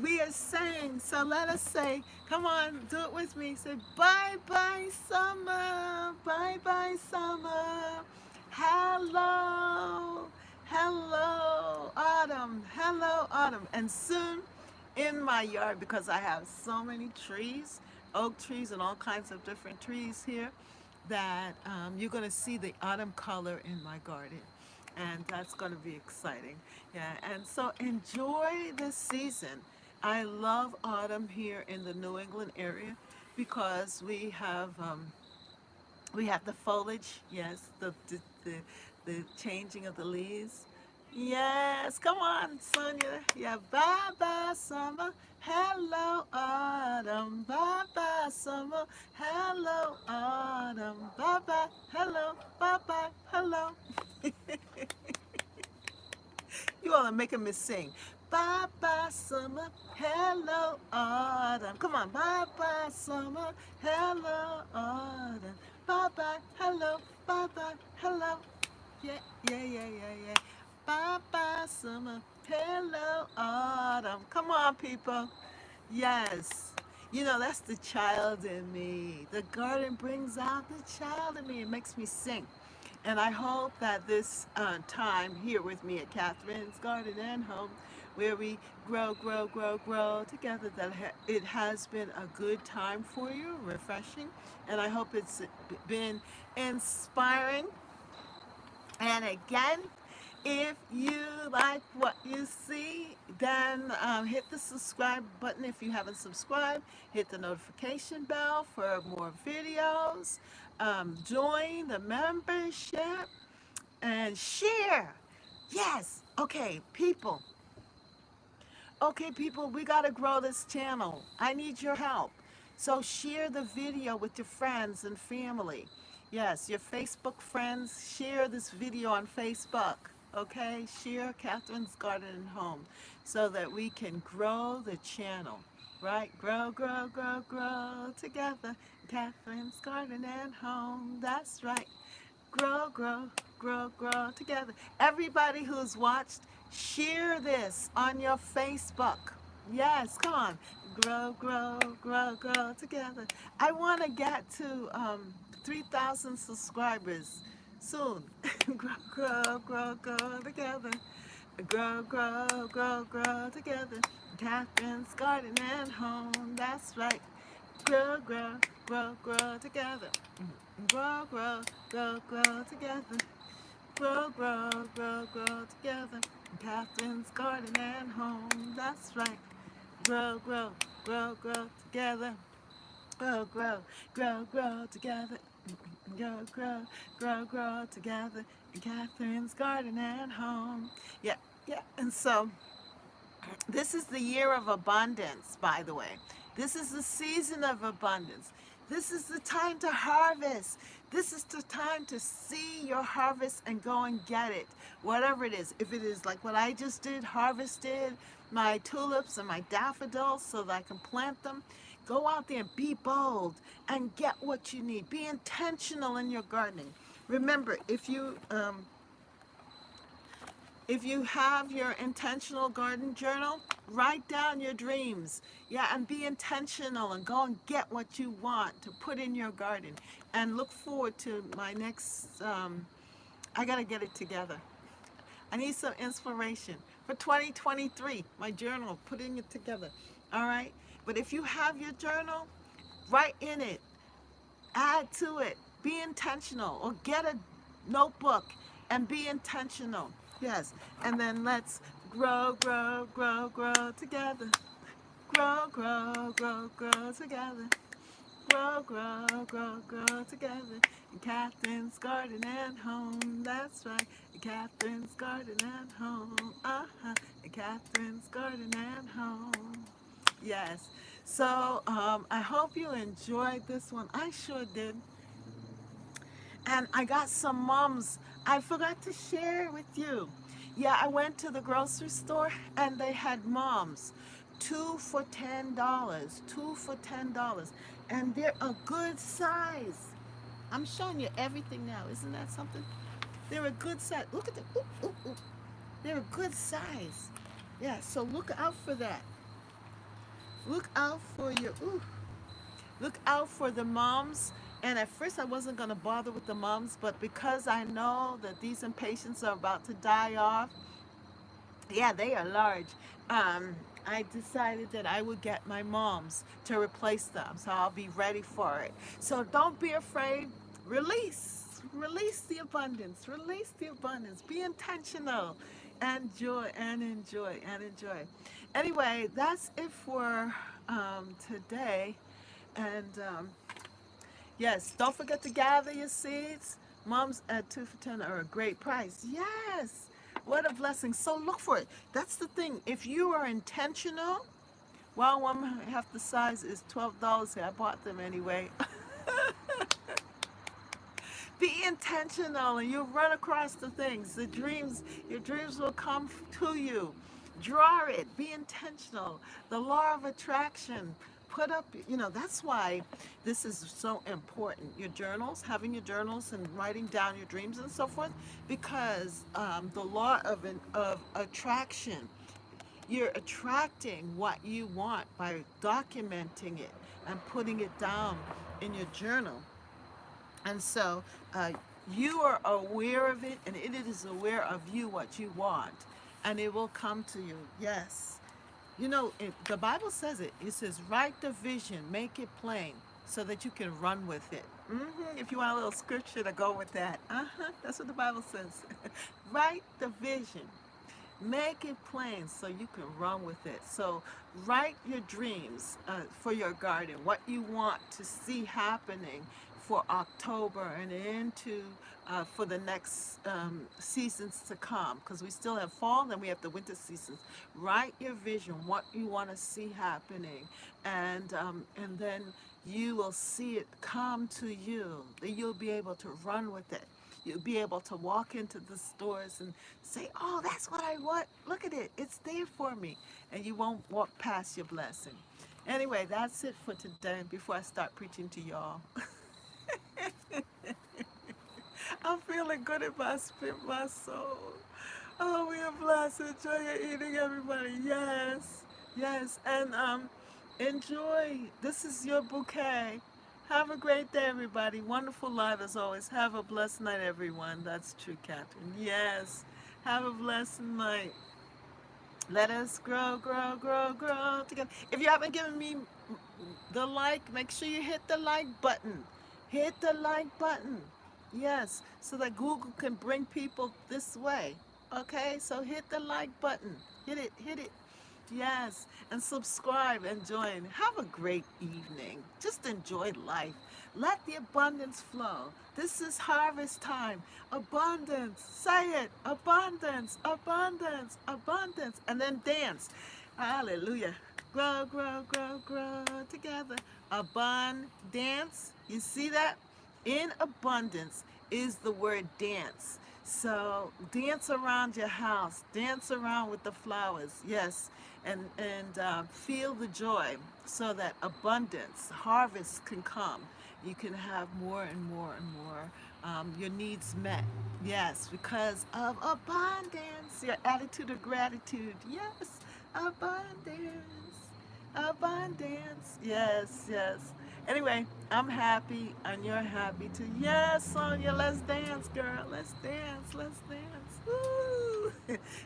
Speaker 1: We are saying, so let us say, come on, do it with me. Say, bye bye, summer. Bye bye, summer. Hello. Hello, autumn. Hello, autumn. And soon in my yard, because I have so many trees, oak trees and all kinds of different trees here, that you're going to see the autumn color in my garden. And that's going to be exciting. Yeah, and so enjoy this season. I love autumn here in the New England area because we have the foliage, yes, the changing of the leaves. Yes, come on, Sonia. Yeah, bye bye summer, hello autumn. Bye bye summer, hello autumn. Bye bye, hello, bye bye, hello. You all are making me sing. Bye bye summer, hello autumn. Come on, bye bye summer, hello autumn. Bye bye, hello, bye bye, hello. Yeah, yeah, yeah, yeah, yeah. Bye bye summer, hello autumn. Come on, people. Yes. You know, that's the child in me. The garden brings out the child in me. It makes me sing. And I hope that this time here with me at Catherine's Garden and Home, where we grow, grow, grow, grow together, that it has been a good time for you, refreshing. And I hope it's been inspiring. And again, if you like what you see, then hit the subscribe button if you haven't subscribed. Hit the notification bell for more videos. Join the membership and share. Yes. Okay, people. Okay, people, we got to grow this channel. I need your help. So share the video with your friends and family. Yes, your Facebook friends, share this video on Facebook. Okay, share Catherine's Garden and Home so that we can grow the channel. Right? Grow, grow, grow, grow together. Catherine's Garden and Home. That's right. Grow, grow, grow, grow together. Everybody who's watched, share this on your Facebook. Yes, come on. Grow, grow, grow, grow together. I want to get to 3,000 subscribers soon. Grow, grow, grow, grow together. Grow, grow, grow, grow together. Catherine's Garden and Home. That's right. Grow, grow, grow, grow together. Grow, grow, grow, grow together. Grow, grow, grow, grow together. Catherine's garden and home. That's right. Grow, grow, grow, grow together. Grow, grow, grow, grow together. Grow, grow, grow, grow together. In Catherine's garden and home. Yeah, yeah. And so this is the year of abundance, by the way. This is the season of abundance. This is the time to harvest. This is the time to see your harvest and go and get it, whatever it is. If it is like what I just did, harvested my tulips and my daffodils so that I can plant them, go out there and be bold and get what you need. Be intentional in your gardening. Remember, if you have your intentional garden journal, write down your dreams. Yeah, and be intentional and go and get what you want to put in your garden. And look forward to my next, I got to get it together. I need some inspiration for 2023, my journal, putting it together. All right? But if you have your journal, write in it, add to it, be intentional, or get a notebook and be intentional. Yes, and then let's grow, grow, grow, grow together. Grow, grow, grow, grow together. Grow, grow, grow, grow together. In Catherine's garden and home. That's right. In Catherine's garden and home. In Catherine's garden and home. Yes. So I hope you enjoyed this one. I sure did. And I got some mums. I forgot to share with you. Yeah, I went to the grocery store and they had mums. Two for $10. Two for $10. And they're a good size. I'm showing you everything now. Isn't that something? They're a good size. Look at them. Ooh, ooh, ooh. They're a good size. Yeah, so look out for that. Look out for your, ooh. Look out for the moms. And at first I wasn't going to bother with the moms, but because I know that these impatiens are about to die off, yeah, they are large. I decided that I would get my moms to replace them, so I'll be ready for it. So don't be afraid. Release the abundance. Release the abundance. Be intentional. Enjoy and enjoy and enjoy. Anyway, that's it for today. And yes, don't forget to gather your seeds. Moms at 2 for 10 are a great price. Yes, what a blessing. So look for it. That's the thing. If you are intentional, well, one half the size is $12 here. I bought them anyway. Be intentional and you'll run across the things. Your dreams will come to you. Draw it. Be intentional. The law of attraction. Put up, that's why this is so important. Your journals, having your journals and writing down your dreams and so forth, because the law of attraction, you're attracting what you want by documenting it and putting it down in your journal. And so you are aware of it, and it is aware of you what you want, and it will come to you. Yes. The Bible says it. It says, write the vision, make it plain, so that you can run with it. If you want a little scripture to go with that. That's what the Bible says. Write the vision, make it plain, so you can run with it. So write your dreams for your garden, what you want to see happening for October and into for the next seasons to come, because we still have fall, then we have the winter seasons. Write your vision, what you want to see happening, and then you will see it come to you. You'll be able to run with it. You'll be able to walk into the stores and say, oh, that's what I want. Look at it. It's there for me. And you won't walk past your blessing. Anyway, that's it for today before I start preaching to y'all. I'm feeling good in my spirit, my soul. Oh, we are blessed. Enjoy your eating, everybody. Yes. Yes. And enjoy. This is your bouquet. Have a great day, everybody. Wonderful life as always. Have a blessed night, everyone. That's true, Catherine. Yes. Have a blessed night. Let us grow, grow, grow, grow together. If you haven't given me the like, make sure you hit the like button. Hit the like button. Yes, so that Google can bring people this way. Okay, so hit the like button. Hit it, hit it. Yes, and subscribe and join. Have a great evening. Just enjoy life. Let the abundance flow. This is harvest time. Abundance. Say it. Abundance, abundance, abundance. And then dance. Hallelujah. Grow, grow, grow, grow together. Abundance. You see that? In abundance is the word dance. So dance around your house, dance around with the flowers, yes, and feel the joy, so that abundance, harvest can come. You can have more and more and more. Your needs met, yes, because of abundance. Your attitude of gratitude, yes, abundance. Abundance. Yes, yes. Anyway, I'm happy and you're happy too. Yes, Sonia, let's dance, girl. Let's dance. Let's dance. Woo!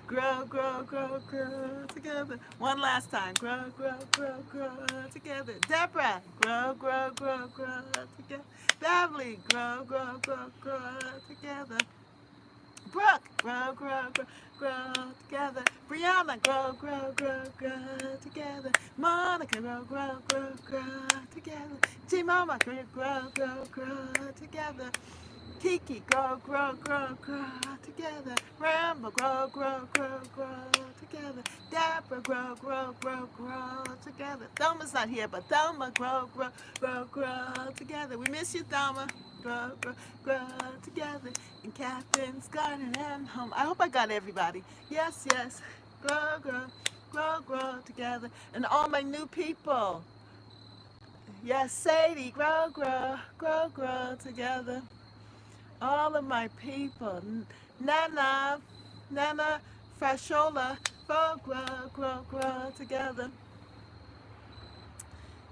Speaker 1: Grow, grow, grow, grow together. One last time. Grow, grow, grow, grow together. Deborah, grow, grow, grow, grow together. Beverly, grow, grow, grow, grow together. Brooke, grow, grow, grow, grow together. Brianna, grow, grow, grow, grow together. Monica, grow, grow, grow, grow together. G Mama, grow, grow, grow, grow together. Kiki, grow, grow, grow, grow together. Rambo, grow, grow, grow, grow together. Deborah, grow, grow, grow, grow together. Thelma's not here, but Thelma, grow, grow, grow, grow together. We miss you, Thelma. Grow, grow, grow together. In Catherine's garden and home. I hope I got everybody. Yes, yes. Grow, grow, grow, grow together. And all my new people. Yes, Sadie, grow, grow, grow, grow together. All of my people. Nana, Nana, Fashola, grow, grow, grow, grow together.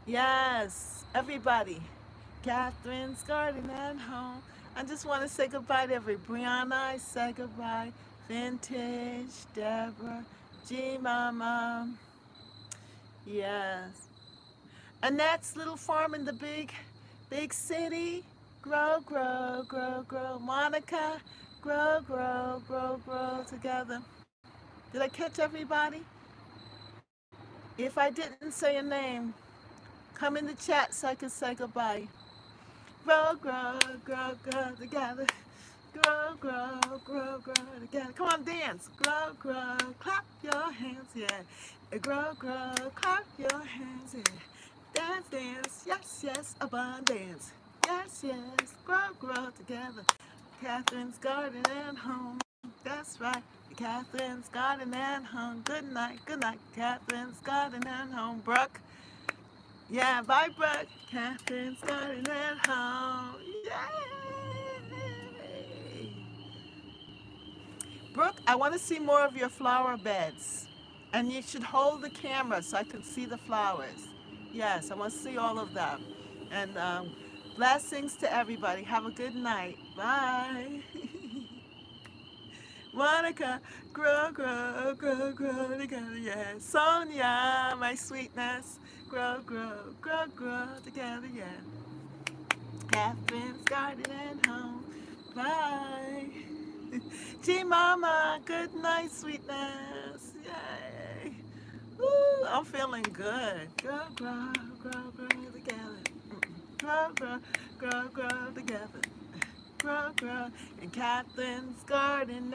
Speaker 1: Yes, everybody. Catherine's garden and home. I just want to say goodbye to Brianna. I say goodbye. Vintage, Deborah, G Mama. Yes. Annette's little farm in the big city. Grow, grow, grow, grow. Monica, grow, grow, grow, grow together. Did I catch everybody? If I didn't say a name, come in the chat so I can say goodbye. Grow, grow, grow, grow together. Grow, grow, grow, grow together. Come on, dance. Grow, grow, clap your hands, yeah. Grow, grow, clap your hands, yeah. Dance, dance, yes, yes, abundance. Yes, yes, grow, grow together. Catherine's garden and home. That's right. Catherine's garden and home. Good night, Catherine's garden and home. Brooke. Yeah, bye, Brooke. Catherine's garden and home. Yay! Brooke, I want to see more of your flower beds. And you should hold the camera so I can see the flowers. Yes, I want to see all of them. And blessings to everybody. Have a good night. Bye. Monica, grow, grow, grow, grow together, yeah. Sonia, my sweetness, grow, grow, grow, grow together, yeah. Catherine's garden and home, bye. G Mama, good night, sweetness, yay. Woo, I'm feeling good. Grow, grow, grow, grow together. Grow, grow, grow, grow together. Grow, grow in Catherine's garden.